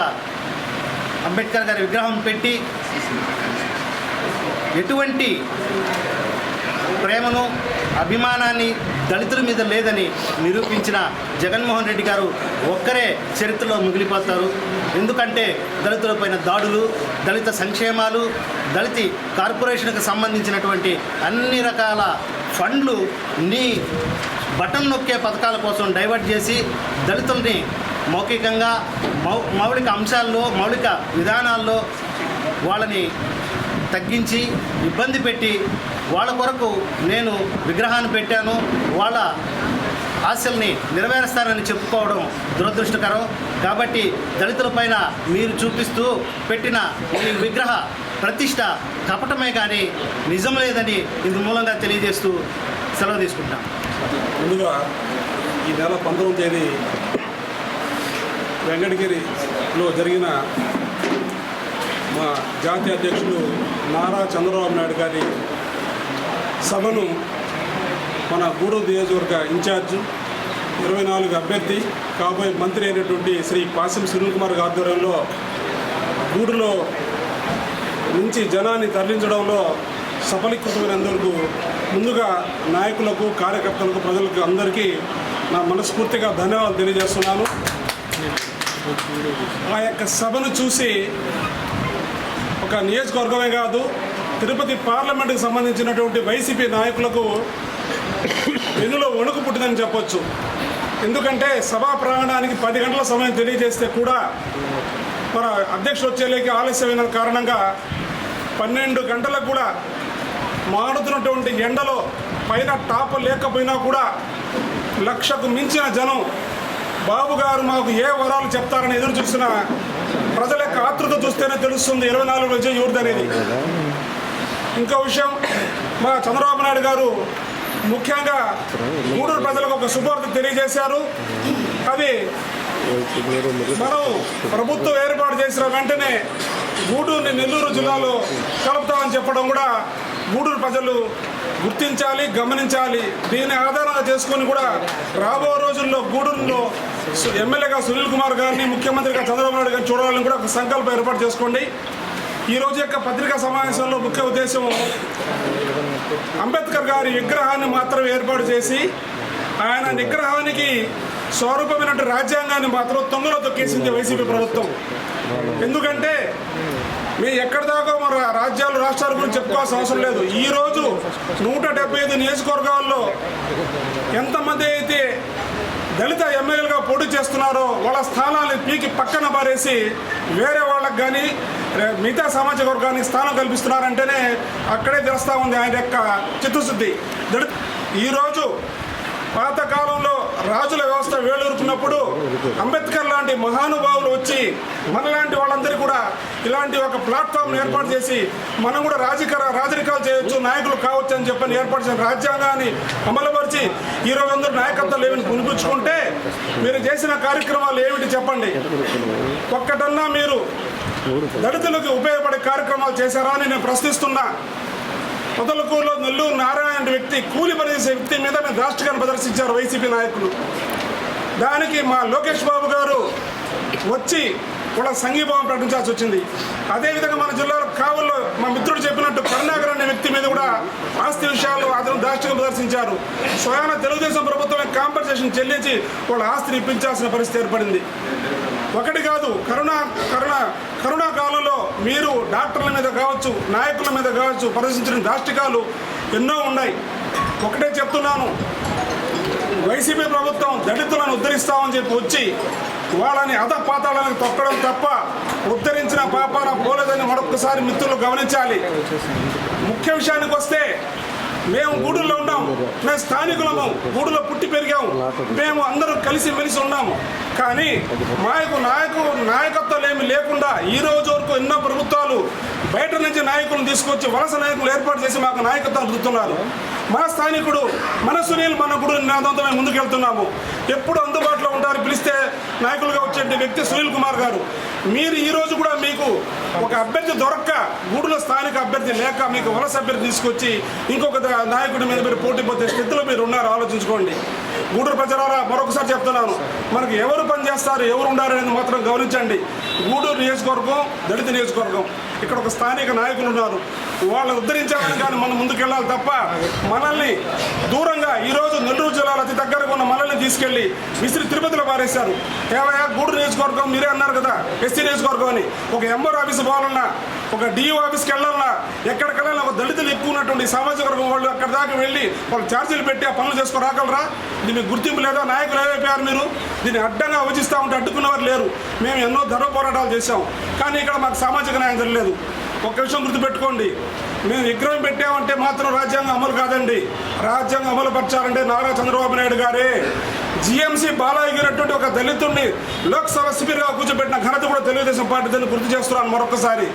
అంబేద్కర్ గారి విగ్రహం పెట్టి ఎటువంటి ప్రేమను, అభిమానాన్ని దళితుల మీద లేదని నిరూపించిన జగన్మోహన్ రెడ్డి గారు ఒక్కరే చరిత్రలో మిగిలిపోతారు. ఎందుకంటే దళితులపైన దాడులు, దళిత సంక్షేమాలు, దళిత కార్పొరేషన్కి సంబంధించినటువంటి అన్ని రకాల ఫండ్లు నీ బటన్ నొక్కే పథకాల కోసం డైవర్ట్ చేసి దళితుల్ని మౌఖికంగా మౌలిక అంశాల్లో, మౌలిక విధానాల్లో వాళ్ళని తగ్గించి ఇబ్బంది పెట్టి వాళ్ళ కొరకు నేను విగ్రహాన్ని పెట్టాను, వాళ్ళ ఆశల్ని నెరవేరుస్తానని చెప్పుకోవడం దురదృష్టకరం. కాబట్టి దళితులపైన మీరు చూపిస్తూ పెట్టిన ఈ విగ్రహ ప్రతిష్ట కపటమే కానీ నిజం లేదని ఇందు మూలంగా తెలియజేస్తూ సెలవు తీసుకుంటాం. ముందుగా ఈ నెల 19వ తేదీ వెంకటగిరిలో జరిగిన మా జాతీయ అధ్యక్షులు నారా చంద్రబాబు నాయుడు గారి సభను మన గూడూరు నియోజకవర్గ ఇన్ఛార్జ్ 24 అభ్యర్థి కాబోయే మంత్రి అయినటువంటి శ్రీ పాసం సునీల్ కుమార్ గారి ఆధ్వర్యంలో గూడూరులో నుంచి జనాన్ని తరలించడంలో సఫలీకృతమైనందుకు ముందుగా నాయకులకు, కార్యకర్తలకు, ప్రజలకు అందరికీ నా మనస్ఫూర్తిగా ధన్యవాదాలు తెలియజేస్తున్నాను. ఆ యొక్క సభను చూసి ఒక నియోజకవర్గమే కాదు, తిరుపతి పార్లమెంటుకు సంబంధించినటువంటి వైసీపీ నాయకులకు వెన్నులో వణుకు పుట్టిందని చెప్పొచ్చు. ఎందుకంటే సభా ప్రాంగణానికి 10 గంటల సమయం తెలియజేస్తే కూడా మన అధ్యక్షుడు వచ్చేలేకి ఆలస్యమైన కారణంగా 12 గంటలకు కూడా మాడుతున్నటువంటి ఎండలో పైన టాప్ లేకపోయినా కూడా 1,00,000కు మించిన జనం బాబు గారు మాకు ఏ వరాలు చెప్తారని ఎదురు చూసిన ప్రజల యొక్క ఆతృత చూస్తేనే తెలుస్తుంది 24 విజయం ఎవరిదనేది. ఇంకో విషయం, మా చంద్రబాబు నాయుడు గారు ముఖ్యంగా గూడూరు ప్రజలకు ఒక శుభవార్త తెలియజేశారు. అది మనం ప్రభుత్వం ఏర్పాటు చేసిన వెంటనే గూడూరుని నెల్లూరు జిల్లాలో కలుపుతామని చెప్పడం కూడా గూడూరు ప్రజలు గుర్తించాలి, గమనించాలి. దీన్ని ఆధారంగా చేసుకొని కూడా రాబో రోజుల్లో గూడూరులో ఎమ్మెల్యేగా సునీల్ కుమార్ గారిని, ముఖ్యమంత్రిగా చంద్రబాబు నాయుడు గారిని చూడాలని కూడా ఒక సంకల్పం ఏర్పాటు చేసుకోండి. ఈరోజు యొక్క పత్రికా సమావేశంలో ముఖ్య ఉద్దేశం అంబేద్కర్ గారి విగ్రహాన్ని మాత్రం ఏర్పాటు చేసి ఆయన విగ్రహానికి స్వరూపమైనటువంటి రాజ్యాంగాన్ని మాత్రం తొంగలో తొక్కేసింది వైసీపీ ప్రభుత్వం. ఎందుకంటే మీ ఎక్కడి దాకా మన రాజ్యాలు, రాష్ట్రాల గురించి చెప్పుకోవాల్సిన అవసరం లేదు. ఈరోజు 175 నియోజకవర్గాల్లో ఎంతమంది అయితే దళిత ఎమ్మెల్యేలుగా పోటీ చేస్తున్నారో వాళ్ళ స్థానాలను పీకి పక్కన పారేసి వేరే వాళ్ళకి కానీ మిగతా సామాజిక వర్గానికి స్థానం కల్పిస్తున్నారంటేనే అక్కడే తెలుస్తూ ఉంది ఆయన యొక్క చిత్తశుద్ధి. ఈరోజు పాతకాలంలో రాజుల వ్యవస్థ వేళూరుకున్నప్పుడు అంబేద్కర్ లాంటి మహానుభావులు వచ్చి మనలాంటి వాళ్ళందరికీ కూడా ఇలాంటి ఒక ప్లాట్ఫామ్ ఏర్పాటు చేసి మనం కూడా రాజరికాలు చేయొచ్చు, నాయకులు కావచ్చు అని చెప్పని ఏర్పాటు చేసిన రాజ్యాంగాన్ని అమలుపరిచి ఈరోజు అందరూ నాయకత్వాలు ఏమిటి పునిపించుకుంటే మీరు చేసిన కార్యక్రమాలు ఏమిటి చెప్పండి? ఒక్కటన్నా మీరు దళితులకు ఉపయోగపడే కార్యక్రమాలు చేశారా అని నేను ప్రశ్నిస్తున్నా. మొదలకూరులో నెల్లూరు నారాయణ అనే వ్యక్తి కూలి పనిచేసే వ్యక్తి మీద మేము రాష్ట్రాన్ని ప్రదర్శించారు వైసీపీ నాయకులు. దానికి మా లోకేష్ బాబు గారు వచ్చి కూడా సంఘీభావం ప్రకటించాల్సి వచ్చింది. అదేవిధంగా మన జిల్లాలో కావల్లో మా మిత్రుడు చెప్పినట్టు కరుణాకర్ అనే వ్యక్తి మీద కూడా ఆస్తి విషయాలు అతను దాష్టిగా ప్రదర్శించారు. స్వయాన తెలుగుదేశం ప్రభుత్వమే కాంపన్సేషన్ చెల్లించి వాళ్ళ ఆస్తిని ఇప్పించాల్సిన పరిస్థితి ఏర్పడింది. ఒకటి కాదు, కరోనా కాలంలో మీరు డాక్టర్ల మీద కావచ్చు, నాయకుల మీద కావచ్చు ప్రదర్శించిన దాష్టికాలు ఎన్నో ఉన్నాయి. ఒకటే చెప్తున్నాను, వైసీపీ ప్రభుత్వం దళితులను ఉద్ధరిస్తామని చెప్పి వచ్చి వాళ్ళని అధపాతాళానికి తొక్కడం తప్ప ఉద్ధరించిన పాపాన పోలేదని మరొకసారి మిత్రులు గమనించాలి. ముఖ్య విషయానికి వస్తే మేము గూడూరులో ఉన్నాం, మేము స్థానికులము, గూడూరులో పుట్టి పెరిగాము, మేము అందరూ కలిసి మెలిసి ఉన్నాము. కానీ నాయకత్వాలు ఏమి లేకుండా ఈ రోజు వరకు ఎన్నో ప్రభుత్వాలు బయట నుంచి నాయకులను తీసుకొచ్చి వలస నాయకులు ఏర్పాటు చేసి మాకు నాయకత్వం రుద్దుతున్నారు. మా స్థానికుడు మన సునీల్ మన గుడి నినాదంతో మేము ముందుకెళ్తున్నాము. ఎప్పుడు అందుబాటులో ఉంటారు, పిలిస్తే నాయకులుగా వచ్చే వ్యక్తి సునీల్ కుమార్ గారు. మీరు ఈ రోజు కూడా మీకు ఒక అభ్యర్థి దొరక్క, గూడులో స్థానిక అభ్యర్థి లేక మీకు వలస అభ్యర్థి తీసుకొచ్చి ఇంకొక నాయకుడి మీద మీరు పోటీ పొందే స్థితిలో మీరు ఉన్నారు. ఆలోచించుకోండి. గూడూరు ప్రజలారా మరొకసారి చెప్తున్నాను, మనకు ఎవరు పనిచేస్తారు, ఎవరు ఉండారు అనేది మాత్రం గమనించండి. గూడూరు నియోజకవర్గం దళిత నియోజకవర్గం, ఇక్కడ ఒక స్థానిక నాయకులు ఉన్నారు, వాళ్ళని ఉద్ధరించాలని కానీ మనం ముందుకెళ్ళాలి తప్ప మనల్ని దూరంగా ఈరోజు నెల్లూరు జిల్లాలో అతి దగ్గరగా ఉన్న మనల్ని తీసుకెళ్లి విసిరి తిరుపతిలో పారేశారు. ఏవయ్యా గూడూరు నియోజకవర్గం మీరే అన్నారు కదా ఎస్సీ నియోజకవర్గం అని, ఒక ఎంఆర్ ఆఫీస్ పోవాలన్నా, ఒక డిఓ ఆఫీస్కి వెళ్ళాలన్నా, ఎక్కడికెళ్ళాలన్నా ఒక దళితులు ఎక్కువ ఉన్నటువంటి సామాజిక వర్గం వాళ్ళు అక్కడ దాకా వెళ్ళి వాళ్ళు ఛార్జీలు పెట్టి ఆ పనులు చేసుకొని రాగలరా? దీనికి గుర్తింపు లేదా? నాయకులు ఏమైపోయారు మీరు? దీన్ని అడ్డంగా విభజిస్తూ ఉంటే అడ్డుకున్నవారు లేరు. మేము ఎన్నో ధర్మ పోరాటాలు చేశాం, కానీ ఇక్కడ మాకు సామాజిక న్యాయం జరగలేదు. ఒక విషయం గుర్తుపెట్టుకోండి, మేము విగ్రహం పెట్టామంటే మాత్రం రాజ్యాంగం అమలు కాదండి. రాజ్యాంగం అమలు పరచాలంటే నారా చంద్రబాబు నాయుడు గారే జిఎంసీ బాలయ్యగినటువంటి ఒక దళితుడిని లోక్సభ స్పీకర్గా కూర్చోబెట్టిన ఘనత కూడా తెలుగుదేశం పార్టీ దాన్ని గుర్తు చేస్తున్నాను మరొకసారి.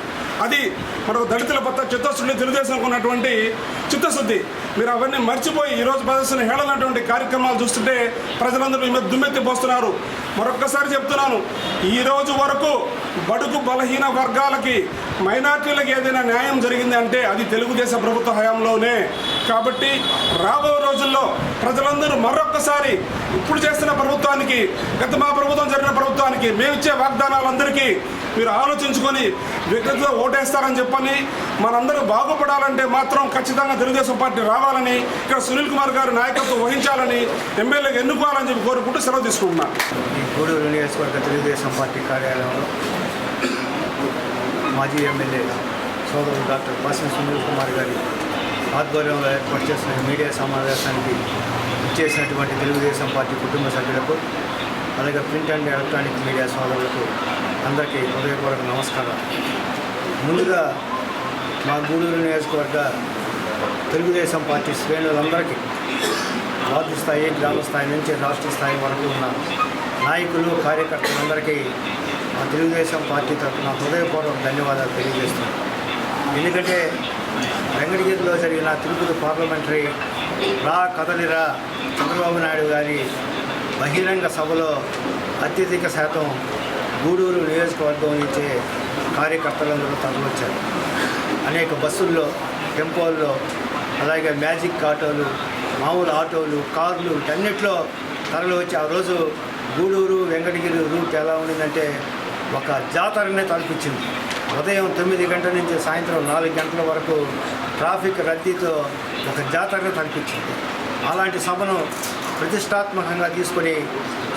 అది మనకు దళితుల పట్ల చిత్తశుద్ధి, తెలుగుదేశంకు ఉన్నటువంటి చిత్తశుద్ధి. మీరు అవన్నీ మర్చిపోయి ఈరోజు ప్రదర్శన హేళనటువంటి కార్యక్రమాలు చూస్తుంటే ప్రజలందరూ మీ మీద దుమ్మెత్తి పోస్తున్నారు. మరొక్కసారి చెప్తున్నాను, ఈరోజు వరకు బడుగు బలహీన వర్గాలకి, మైనార్టీలకు ఏదైనా న్యాయం జరిగింది అంటే అది తెలుగుదేశం ప్రభుత్వ హయాంలోనే. కాబట్టి రాబో రోజుల్లో ప్రజలందరూ మరొక్కసారి ఇప్పుడు చేస్తున్న ప్రభుత్వానికి, గత మా ప్రభుత్వం జరిగిన ప్రభుత్వానికి మేమిచ్చే వాగ్దానాలందరికీ మీరు ఆలోచించుకొని వ్యక్తితో ఓటేస్తారని చెప్పని, మనందరూ బాగుపడాలంటే మాత్రం ఖచ్చితంగా తెలుగుదేశం పార్టీ రావాలని, ఇక్కడ సునీల్ కుమార్ గారు నాయకత్వం వహించాలని, ఎమ్మెల్యేగా ఎన్నుకోవాలని చెప్పి కోరుకుంటూ సెలవు తీసుకుంటున్నాను. ఈ గూడూరు నియోజకవర్గ తెలుగుదేశం పార్టీ కార్యాలయంలో మాజీ ఎమ్మెల్యే సోదరుడు డాక్టర్ పాసిన సునీల్ కుమార్ గారి ఆధ్వర్యంలో ఏర్పాటు చేసిన మీడియా సమావేశానికి ఇచ్చేసినటువంటి తెలుగుదేశం పార్టీ కుటుంబ సభ్యులకు, అలాగే ప్రింట్ అండ్ ఎలక్ట్రానిక్ మీడియా సోదరులకు అందరికీ హృదయపూర్వక నమస్కారం. ముందుగా మా గూడూరు నియోజకవర్గ తెలుగుదేశం పార్టీ శ్రేణులందరికీ వార్డు స్థాయి, గ్రామ స్థాయి నుంచి రాష్ట్ర స్థాయి వరకు ఉన్న నాయకులు, కార్యకర్తలందరికీ మా తెలుగుదేశం పార్టీ తరఫున హృదయపూర్వక ధన్యవాదాలు తెలియజేస్తున్నాను. ఎందుకంటే వెంకటగిరిలో జరిగిన తిరుపతి పార్లమెంటరీ రా కదలిరా చంద్రబాబు నాయుడు గారి బహిరంగ సభలో అత్యధిక శాతం గూడూరు నియోజకవర్గం నుంచే కార్యకర్తలందరూ తరలివచ్చారు. అనేక బస్సుల్లో, టెంపోల్లో, అలాగే మ్యాజిక్ ఆటోలు, మామూలు ఆటోలు, కార్లు, వీటన్నిటిలో తరలివచ్చి ఆ రోజు గూడూరు వెంకటగిరి రూట్ ఎలా ఉండిందంటే ఒక జాతరనే తలపించింది. ఉదయం 9 గంటల నుంచి సాయంత్రం 4 గంటల వరకు ట్రాఫిక్ రద్దీతో ఒక జాతరనే తలపించింది. అలాంటి సభను ప్రతిష్టాత్మకంగా తీసుకొని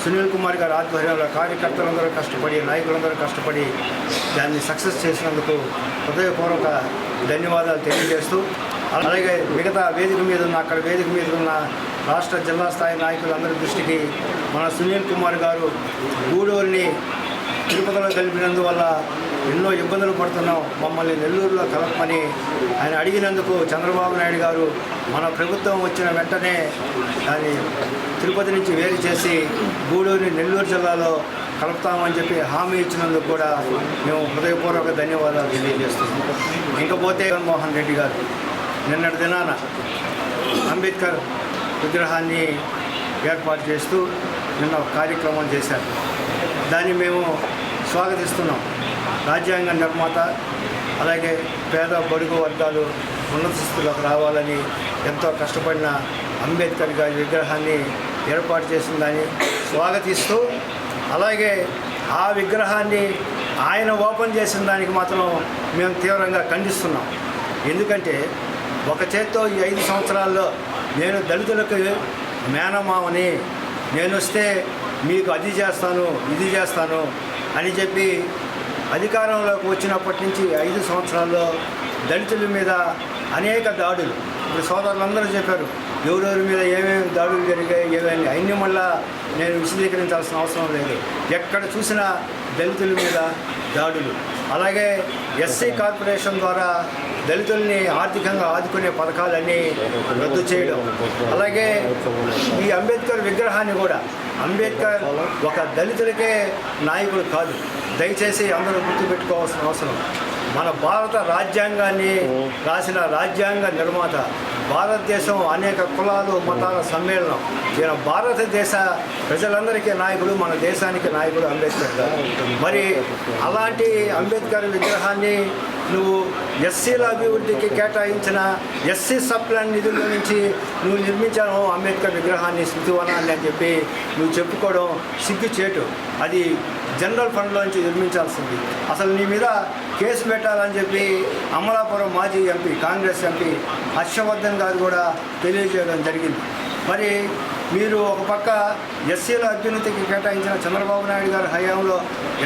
సునీల్ కుమార్ గారి ఆధ్వర్యంలో కార్యకర్తలందరూ కష్టపడి, నాయకులందరూ కష్టపడి దాన్ని సక్సెస్ చేసినందుకు హృదయపూర్వక ధన్యవాదాలు తెలియజేస్తూ, అలాగే మిగతా వేదిక మీద ఉన్న, అక్కడ వేదిక మీద ఉన్న రాష్ట్ర జిల్లా స్థాయి నాయకులందరి దృష్టికి మన సునీల్ కుమార్ గారు గూడూరుని తిరుపతిలో కలిపినందువల్ల ఎన్నో ఇబ్బందులు పడుతున్నాం, మమ్మల్ని నెల్లూరులో కలపమని ఆయన అడిగినందుకు చంద్రబాబు నాయుడు గారు మన ప్రభుత్వం వచ్చిన వెంటనే దాన్ని తిరుపతి నుంచి వేరు చేసి గూడూరు నెల్లూరు జిల్లాలో కలుపుతామని చెప్పి హామీ ఇచ్చినందుకు కూడా మేము హృదయపూర్వక ధన్యవాదాలు తెలియజేస్తున్నాం. ఇంకపోతే జగన్మోహన్ రెడ్డి గారు నిన్నటి దినాన అంబేద్కర్ విగ్రహాన్ని ఏర్పాటు చేస్తూ నిన్న ఒక కార్యక్రమం చేశారు. దాన్ని మేము స్వాగతిస్తున్నాం. రాజ్యాంగ నిర్మాత అలాగే పేద బడుగు వర్గాలు ఉన్నత స్థితిలోకి రావాలని ఎంతో కష్టపడిన అంబేద్కర్ గారి విగ్రహాన్ని ఏర్పాటు చేసిన దాన్ని స్వాగతిస్తూ, అలాగే ఆ విగ్రహాన్ని ఆయన ఓపెన్ చేసిన దానికి మాత్రం మేము తీవ్రంగా ఖండిస్తున్నాం. ఎందుకంటే ఒక చేత్తో ఈ 5 సంవత్సరాల్లో నేను దళితులకు మేనమామని, నేను వస్తే మీకు అది చేస్తాను ఇది చేస్తాను అని చెప్పి అధికారంలోకి వచ్చినప్పటి నుంచి 5 సంవత్సరాల్లో దళితుల మీద అనేక దాడులు, ఇప్పుడు సోదరులందరూ చెప్పారు ఎవరెవరి మీద ఏమేమి దాడులు జరిగాయి ఏమేమి, అన్ని మళ్ళా నేను విశదీకరించాల్సిన అవసరం లేదు. ఎక్కడ చూసినా దళితుల మీద దాడులు. అలాగే ఎస్సీ కార్పొరేషన్ ద్వారా దళితుల్ని ఆర్థికంగా ఆదుకునే పథకాలన్నీ రద్దు చేయడం. అలాగే ఈ అంబేద్కర్ విగ్రహాన్ని కూడా, అంబేద్కర్ ఒక దళితులకే నాయకుడు కాదు, దయచేసి అందరూ గుర్తుపెట్టుకోవాల్సిన అవసరం. మన భారత రాజ్యాంగాన్ని రాసిన రాజ్యాంగ నిర్మాత, భారతదేశం అనేక కులాలు మతాల సమ్మేళనం. ఈయన భారతదేశ ప్రజలందరికీ నాయకుడు, మన దేశానికి నాయకుడు అంబేద్కర్ గారు. మరి అలాంటి అంబేద్కర్ విగ్రహాన్ని నువ్వు ఎస్సీల అభివృద్ధికి కేటాయించిన ఎస్సీ సప్లాన్ నిధుల నుంచి నువ్వు నిర్మించాను అంబేద్కర్ విగ్రహాన్ని, స్మృతివనాన్ని అని చెప్పి నువ్వు చెప్పుకోవడం సిగ్గుచేటు. అది జనరల్ ఫండ్లోంచి నిర్మించాల్సింది. అసలు నీ మీద కేసు పెట్టాలని చెప్పి అమలాపురం మాజీ ఎంపీ, కాంగ్రెస్ ఎంపీ హర్షవర్ధన్ గారు కూడా తెలియజేయడం జరిగింది. మరి మీరు ఒక పక్క ఎస్సీల అభ్యున్నతికి కేటాయించిన చంద్రబాబు నాయుడు గారి హయాంలో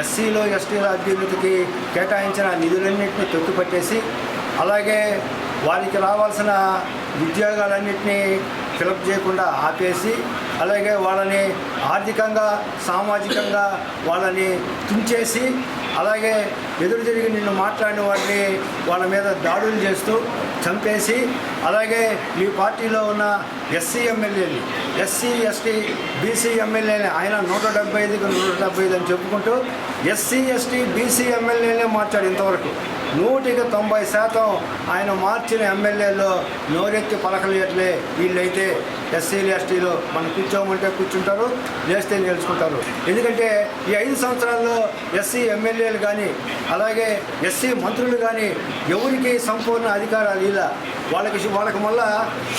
ఎస్సీలో ఎస్టీల అభ్యున్నతికి కేటాయించిన నిధులన్నింటినీ తొక్కిపట్టేసి, అలాగే వారికి రావాల్సిన ఉద్యోగాలన్నింటినీ ఫిలప్ చేయకుండా ఆపేసి, అలాగే వాళ్ళని ఆర్థికంగా సామాజికంగా వాళ్ళని తుంచేసి, అలాగే ఎదురు తిరిగి నిన్ను మాట్లాడిన వాటిని వాళ్ళ మీద దాడులు చేస్తూ చంపేసి, అలాగే మీ పార్టీలో ఉన్న ఎస్సీ ఎమ్మెల్యేలు, ఎస్సీ ఎస్టీ బీసీ ఎమ్మెల్యేని ఆయన 175కి 175 అని చెప్పుకుంటూ ఎస్సీ ఎస్టీ బీసీ ఎమ్మెల్యేనే మార్చాడు. ఇంతవరకు 100% ఆయన మార్చిన ఎమ్మెల్యేలో నోరెత్తి పలకలేట్లే. వీళ్ళైతే ఎస్సీలు ఎస్టీలు మనం కూర్చోమంటే కూర్చుంటారు, లేస్తే నిలుచుకుంటారు. ఎందుకంటే ఈ 5 సంవత్సరాల్లో ఎస్సీ ఎమ్మెల్యేలు కానీ అలాగే ఎస్సీ మంత్రులు కానీ ఎవరికి సంపూర్ణ అధికారాలు ఇలా, వాళ్ళకి మళ్ళా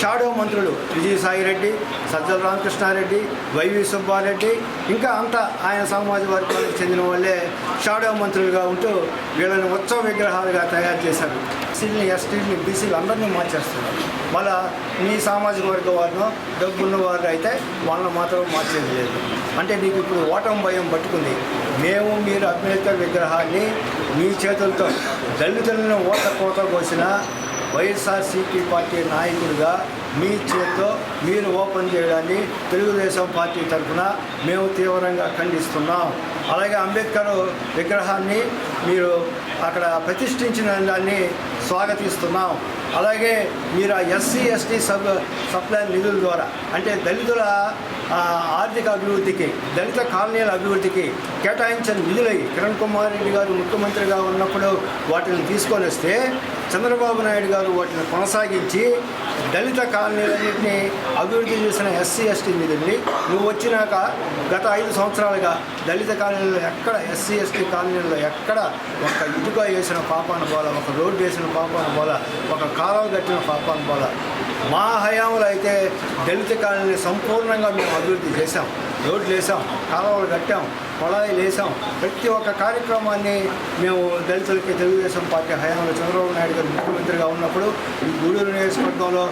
షాడో మంత్రులు విజయసాయి రెడ్డి, సజ్జల రామకృష్ణారెడ్డి, వైవి సుబ్బారెడ్డి, ఇంకా అంతా ఆయన సామాజిక వర్గానికి చెందిన వాళ్ళే షాడో మంత్రులుగా ఉంటూ వీళ్ళని ఉత్సవ విగ్రహాలుగా తయారు చేశారు. ఎస్సీని ఎస్టీని బీసీలు అందరినీ మార్చేస్తున్నారు. మళ్ళా మీ సామాజిక వర్గం వారినో డబ్బున్న వారు అయితే వాళ్ళని మాత్రం మార్చేది లేదు. అంటే నీకు ఇప్పుడు ఓటమి భయం పట్టుకుంది. మేము మీరు అంబేద్కర్ విగ్రహాన్ని మీ చేతులతో దళితులను ఓట కోత కోసిన వైఎస్ఆర్సీపీ పార్టీ నాయకుడిగా మీ చేతితో మీరు ఓపెన్ చేయడాన్ని తెలుగుదేశం పార్టీ తరఫున మేము తీవ్రంగా ఖండిస్తున్నాం. అలాగే అంబేద్కర్ విగ్రహాన్ని మీరు అక్కడ ప్రతిష్ఠించిన దాన్ని స్వాగతిస్తున్నాం. అలాగే మీరు ఆ ఎస్సీ ఎస్టీ సప్లాన్ నిధుల ద్వారా, అంటే దళితుల ఆర్థిక అభివృద్ధికి, దళిత కాలనీల అభివృద్ధికి కేటాయించిన నిధులై కిరణ్ కుమార్ రెడ్డి గారు ముఖ్యమంత్రిగా ఉన్నప్పుడు వాటిని తీసుకొని వస్తే చంద్రబాబు నాయుడు గారు వాటిని కొనసాగించి దళిత కాలనీలన్నింటినీ అభివృద్ధి చేసిన ఎస్సీ ఎస్టీ నిధుల్ని నువ్వు వచ్చినాక గత 5 సంవత్సరాలుగా దళిత కాలనీలో ఎక్కడ, ఎస్సీ ఎస్టీ కాలనీల్లో ఎక్కడ ఒక ఇటుక వేసిన పాపాన పోల, ఒక రోడ్డు వేసిన పాపాన పోల, ఒక కాలువ కట్టిన పాపాన పోల. మా హయాంలో అయితే దళిత కాలనీ సంపూర్ణంగా మేము అభివృద్ధి చేశాం. రోడ్లు వేసాం, కాలువలు కట్టాం, కొళాయిలు వేసాం. ప్రతి ఒక్క కార్యక్రమాన్ని మేము దళితులకి తెలుగుదేశం పార్టీ హయాంలో చంద్రబాబు నాయుడు గారు ముఖ్యమంత్రిగా ఉన్నప్పుడు ఈ గూడూరు నియోజకవర్గంలో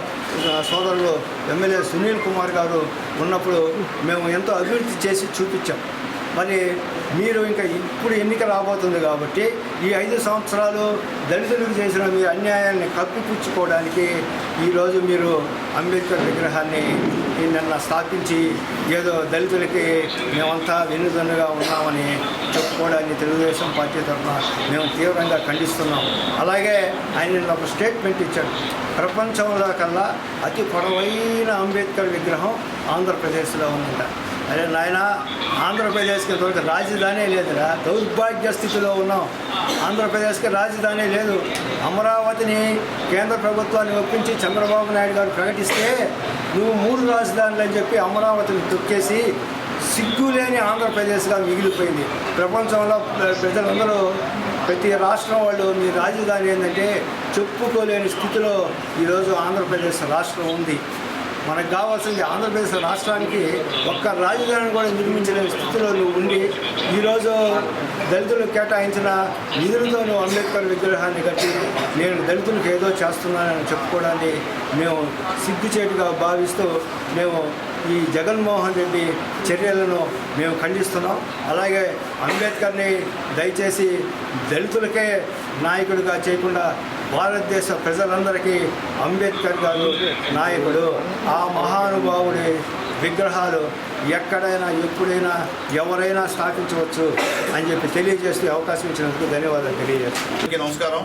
సోదరులు ఎమ్మెల్యే సునీల్ కుమార్ గారు ఉన్నప్పుడు మేము ఎంతో అభివృద్ధి చేసి చూపించాం. మరి మీరు ఇంకా ఇప్పుడు ఎన్నిక రాబోతుంది కాబట్టి ఈ 5 సంవత్సరాలు దళితులకు చేసిన మీ అన్యాయాన్ని కప్పిపుచ్చుకోవడానికి ఈరోజు మీరు అంబేద్కర్ విగ్రహాన్ని నిన్న స్థాపించి ఏదో దళితులకి మేమంతా వెన్నుదన్నుగా ఉన్నామని చెప్పుకోవడాన్ని తెలుగుదేశం పార్టీ తరఫున మేము తీవ్రంగా ఖండిస్తున్నాం. అలాగే ఆయన నిన్న ఒక స్టేట్మెంట్ ఇచ్చాడు. ప్రపంచంలో కల్లా అతి పొడవైన అంబేద్కర్ విగ్రహం ఆంధ్రప్రదేశ్లో ఉందంట. అరే నాయన, ఆంధ్రప్రదేశ్కి ఇంతవరకు రాజధానే లేదురా, దౌర్భాగ్య స్థితిలో ఉన్నాం. ఆంధ్రప్రదేశ్కి రాజధాని లేదు. అమరావతిని కేంద్ర ప్రభుత్వాన్ని ఒప్పించి చంద్రబాబు నాయుడు గారు ప్రకటిస్తే నువ్వు 3 రాజధానులు అని చెప్పి అమరావతిని తొక్కేసి సిగ్గులేని ఆంధ్రప్రదేశ్గా మిగిలిపోయింది. ప్రపంచంలో ప్రజలందరూ ప్రతి రాష్ట్రం వాళ్ళు మీ రాజధాని ఏంటంటే చెప్పుకోలేని స్థితిలో ఈరోజు ఆంధ్రప్రదేశ్ రాష్ట్రం ఉంది. మనకు కావాల్సింది ఆంధ్రప్రదేశ్ రాష్ట్రానికి ఒక్క రాజధానిని కూడా నిర్మించలేని స్థితిలో నువ్వు ఉండి ఈరోజు దళితులకు కేటాయించిన నిధులతో నువ్వు అంబేద్కర్ విగ్రహాన్ని కట్టి నేను దళితులకు ఏదో చేస్తున్నానని చెప్పుకోవడాన్ని మేము సిగ్గుచేటుగా భావిస్తూ మేము ఈ జగన్మోహన్ రెడ్డి చర్యలను మేము ఖండిస్తున్నాం. అలాగే అంబేద్కర్ని దయచేసి దళితులకే నాయకుడిగా చేయకుండా భారతదేశ ప్రజలందరికీ అంబేద్కర్ గారు నాయకుడు. ఆ మహానుభావుడి విగ్రహాలు ఎక్కడైనా ఎప్పుడైనా ఎవరైనా స్థాపించవచ్చు అని చెప్పి తెలియజేస్తూ అవకాశం ఇచ్చినందుకు ధన్యవాదాలు తెలియజేస్తాను. నమస్కారం.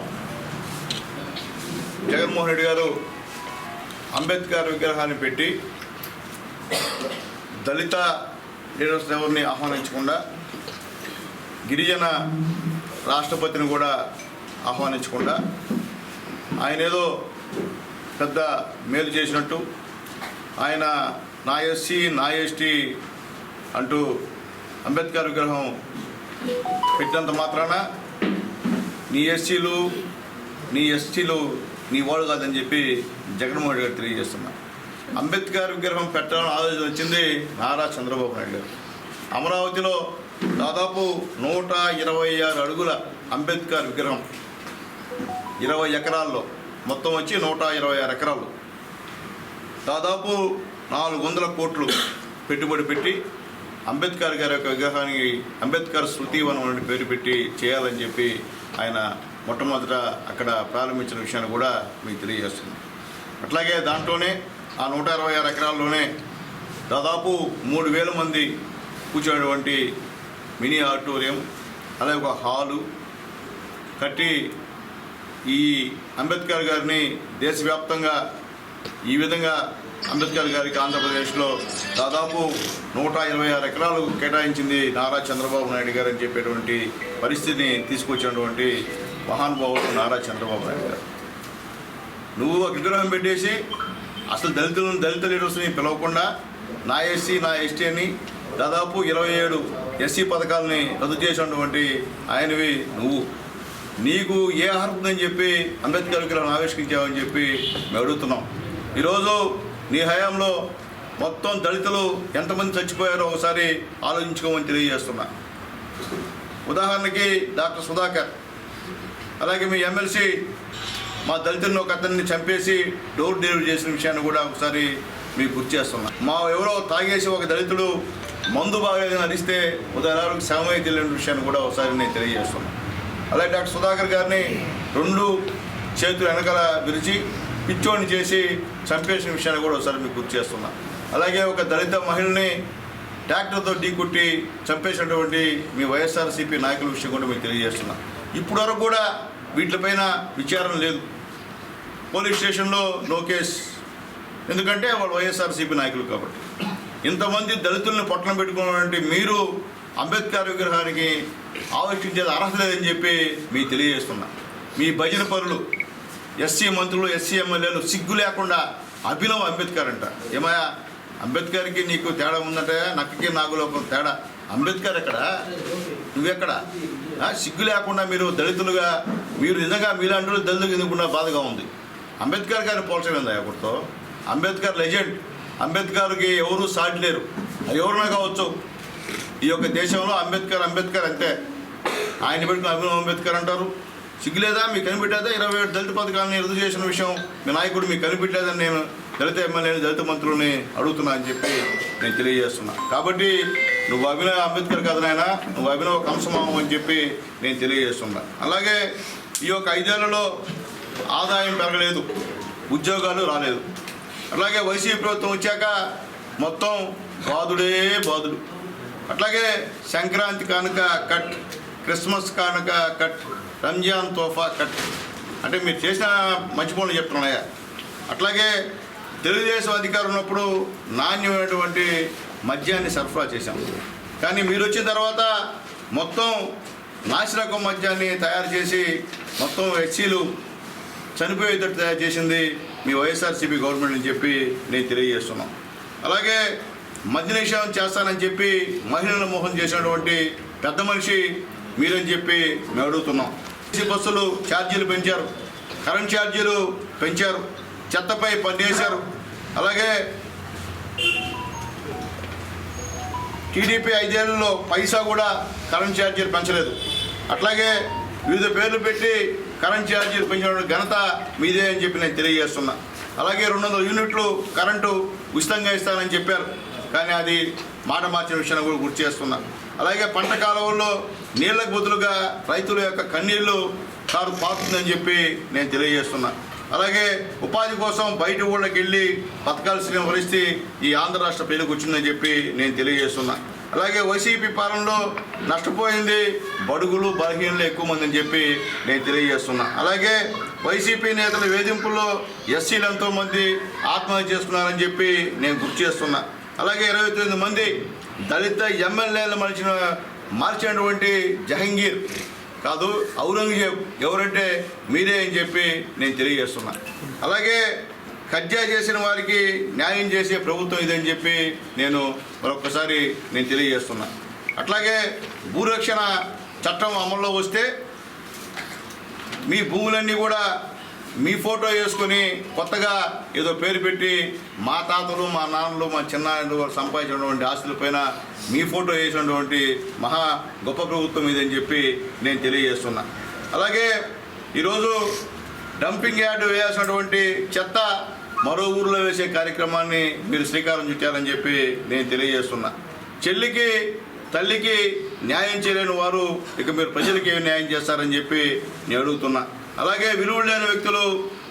జగన్మోహన్ రెడ్డి గారు అంబేద్కర్ విగ్రహాన్ని పెట్టి దళిత లీడర్స్ ఎవరిని ఆహ్వానించకుండా గిరిజన రాష్ట్రపతిని కూడా ఆహ్వానించకుండా ఆయన ఏదో పెద్ద మేలు చేసినట్టు ఆయన నా ఎస్సీ నా ఎస్టీ అంటూ అంబేద్కర్ విగ్రహం పెట్టినంత మాత్రాన నీ ఎస్సీలు నీ వాడు కాదని చెప్పి జగన్మోహన్ రెడ్డి గారు తెలియజేస్తున్నారు. అంబేద్కర్ విగ్రహం పెట్టాలని ఆలోచన వచ్చింది నారా చంద్రబాబు నాయుడు గారు. అమరావతిలో దాదాపు 126 అడుగుల అంబేద్కర్ విగ్రహం 20 ఎకరాల్లో మొత్తం వచ్చి 126 ఎకరాలు దాదాపు 400 కోట్లు పెట్టుబడి పెట్టి అంబేద్కర్ గారి యొక్క విగ్రహానికి అంబేద్కర్ స్మృతివనం అనే పేరు పెట్టి చేయాలని చెప్పి ఆయన మొట్టమొదట అక్కడ ప్రారంభించిన విషయాన్ని కూడా మీకు తెలియజేస్తుంది. అట్లాగే దాంట్లోనే ఆ 126 ఎకరాల్లోనే దాదాపు 3000 మంది కూర్చునేటువంటి మినీ ఆడిటోరియం అలాగే ఒక హాలు కట్టి ఈ అంబేద్కర్ గారిని దేశవ్యాప్తంగా ఈ విధంగా అంబేద్కర్ గారికి ఆంధ్రప్రదేశ్లో దాదాపు 126 ఎకరాలు కేటాయించింది నారా చంద్రబాబు నాయుడు గారు అని చెప్పేటువంటి పరిస్థితిని తీసుకొచ్చినటువంటి మహానుభావుడు నారా చంద్రబాబు నాయుడు గారు. నువ్వు ఒక విగ్రహం పెట్టేసి అసలు దళిత లీడర్స్ని పిలవకుండా నా ఎస్సీ నా ఎస్టీ అని దాదాపు 27 ఎస్సీ పథకాలని రద్దు చేసినటువంటి ఆయనవి నువ్వు. నీకు ఏ అర్హత ఉందని చెప్పి అంబేద్కర్ విగ్రహం ఆవిష్కరించావని చెప్పి మేము అడుగుతున్నాం. ఈరోజు నీ హయాంలో మొత్తం దళితులు ఎంతమంది చచ్చిపోయారో ఒకసారి ఆలోచించుకోమని తెలియజేస్తున్నా. ఉదాహరణకి డాక్టర్ సుధాకర్, అలాగే మీ ఎమ్మెల్సీ మా దళితులను ఒక అతన్ని చంపేసి డోర్ డెలివరీ చేసిన విషయాన్ని కూడా ఒకసారి మీకు గుర్తు చేస్తున్నా. మా ఎవరో తాగేసి ఒక దళితుడు మందు బాగాలేదని అరిస్తే ఉదాహరణకు శవమయ్య తెలియని విషయాన్ని కూడా ఒకసారి నేను తెలియజేస్తున్నా. అలాగే డాక్టర్ సుధాకర్ గారిని 2 చేతులు వెనకాల విరిచి పిచ్చోడిని చేసి చంపేసిన విషయాన్ని కూడా ఒకసారి మీకు గుర్తు చేస్తున్నా. అలాగే ఒక దళిత మహిళని ట్రాక్టర్తో ఢీకొట్టి చంపేసినటువంటి మీ వైఎస్ఆర్సీపీ నాయకుల విషయం కూడా మీకు తెలియజేస్తున్నా. ఇప్పటి వరకు కూడా వీటిపైన విచారణ లేదు. పోలీస్ స్టేషన్లో నో కేస్, ఎందుకంటే వాళ్ళు వైఎస్ఆర్సీపీ నాయకులు కాబట్టి. ఇంతమంది దళితులను పొట్టన పెట్టుకున్నటువంటి మీరు అంబేద్కర్ విగ్రహానికి ఆవిష్కరించేది అర్హత లేదని చెప్పి మీకు తెలియజేస్తున్నా. మీ భజన పరులు ఎస్సీ మంత్రులు ఎస్సీ ఎమ్మెల్యేలు సిగ్గు లేకుండా అభినవ్ అంబేద్కర్ అంట. ఏమయ్యా అంబేద్కర్కి నీకు తేడా ఉందంటే నక్కకి నాగులో ఒక తేడా. అంబేద్కర్ ఎక్కడ, నువ్వెక్కడ? సిగ్గు లేకుండా మీరు దళితులుగా మీరు నిజంగా మీలాంటి దళితులకు ఎందుకున్న బాధగా ఉంది. అంబేద్కర్ గారిని పోల్చమైందా ఒకటితో? అంబేద్కర్ లెజెండ్. అంబేద్కర్కి ఎవరు సాటి లేరు. అది ఎవరైనా కావచ్చు. ఈ యొక్క దేశంలో అంబేద్కర్ అంతే. ఆయన పెట్టుకుని అభినవ్ అంబేద్కర్ అంటారు. సిగ్గులేదా? మీకు కనిపెట్టేదా? 27 దళిత పథకాలని రద్దు చేసిన విషయం మీ నాయకుడు మీకు కనిపెట్టలేదని నేను దళిత ఎమ్మెల్యేని దళిత మంత్రులని అడుగుతున్నా అని చెప్పి నేను తెలియజేస్తున్నా. కాబట్టి నువ్వు అభినవ్ అంబేద్కర్ కదా నాయన, నువ్వు అభినవ్ కంసమావం అని చెప్పి నేను తెలియజేస్తున్నా. అలాగే ఈ యొక్క 5 ఏళ్లలో ఆదాయం పెరగలేదు, ఉద్యోగాలు రాలేదు. అట్లాగే వైసీపీ ప్రభుత్వం వచ్చాక మొత్తం బాధుడే బాధుడు. అట్లాగే సంక్రాంతి కానుక కట్, క్రిస్మస్ కానుక కట్, రంజాన్ తోఫా కట్. అంటే మీరు చేసిన మంచి పనులు చెప్తున్నాయా? అట్లాగే తెలుగుదేశం అధికారం ఉన్నప్పుడు నాణ్యమైనటువంటి మద్యాన్ని సరఫరా చేశాం. కానీ మీరు వచ్చిన తర్వాత మొత్తం నాసిరకం మద్యాన్ని తయారు చేసి మొత్తం హెచ్సీలు చనిపోయేటట్టు తయారు చేసింది మీ వైఎస్ఆర్సీపీ గవర్నమెంట్ అని చెప్పి నేను తెలియజేస్తున్నాం. అలాగే మద్య నిషేధం చేస్తానని చెప్పి మహిళలను మోహం చేసినటువంటి పెద్ద మనిషి మీరని చెప్పి మేము అడుగుతున్నాం. బస్సులు ఛార్జీలు పెంచారు, కరెంట్ ఛార్జీలు పెంచారు, చెత్తపై పన్నేశారు. అలాగే టీడీపీ 5 ఏళ్లలో పైసా కూడా కరెంట్ ఛార్జీలు పెంచలేదు. అట్లాగే వివిధ పేర్లు పెట్టి కరెంట్ ఛార్జీలు పెంచిన ఘనత మీదే అని చెప్పి నేను తెలియజేస్తున్నా. అలాగే 200 యూనిట్లు కరెంటు ఉచితంగా ఇస్తానని చెప్పారు, కానీ అది మాట మార్చిన విషయాన్ని కూడా గుర్తు చేస్తున్నా. అలాగే పంట కాలువల్లో నీళ్లకు బదులుగా రైతుల యొక్క కన్నీళ్లు కారు పారుతుందని చెప్పి నేను తెలియజేస్తున్నా. అలాగే ఉపాధి కోసం బయట ఊళ్ళకి వెళ్ళి బతకాల్సిన పరిస్థితి ఈ ఆంధ్ర రాష్ట్ర ప్రజలకు వచ్చిందని చెప్పి నేను తెలియజేస్తున్నా. అలాగే వైసీపీ పాలనలో నష్టపోయింది బడుగులు బలహీనలు ఎక్కువ మంది అని చెప్పి నేను తెలియజేస్తున్నా. అలాగే వైసీపీ నేతల వేధింపుల్లో ఎస్సీలు ఎంతోమంది ఆత్మహత్య చేసుకున్నారని చెప్పి నేను గుర్తు చేస్తున్నా. అలాగే 29 మంది దళిత ఎమ్మెల్యేలు మార్చినటువంటి జహంగీర్ కాదు ఔరంగజేబ్ ఎవరంటే మీరే అని చెప్పి నేను తెలియజేస్తున్నా. అలాగే కబ్జా చేసిన వారికి న్యాయం చేసే ప్రభుత్వం ఇదని చెప్పి నేను మరొకసారి నేను తెలియజేస్తున్నా. అట్లాగే భూరక్షణ చట్టం అమల్లో వస్తే మీ భూములన్నీ కూడా మీ ఫోటో వేసుకొని కొత్తగా ఏదో పేరు పెట్టి మా తాతలు మా నాన్నలు మా చిన్నాన్నలు సంపాదించినటువంటి ఆస్తులపైన మీ ఫోటో వేసినటువంటి మహా గొప్ప ప్రభుత్వం ఇదని చెప్పి నేను తెలియజేస్తున్నా. అలాగే ఈరోజు డంపింగ్ యార్డు వేయాల్సినటువంటి చెత్త మరో ఊరిలో వేసే కార్యక్రమాన్ని మీరు శ్రీకారం చుట్టారని చెప్పి నేను తెలియజేస్తున్నా. చెల్లికి తల్లికి న్యాయం చేయలేని వారు ఇక మీరు ప్రజలకి ఏమి న్యాయం చేస్తారని చెప్పి నేను అడుగుతున్నా. అలాగే విలువలు లేని వ్యక్తులు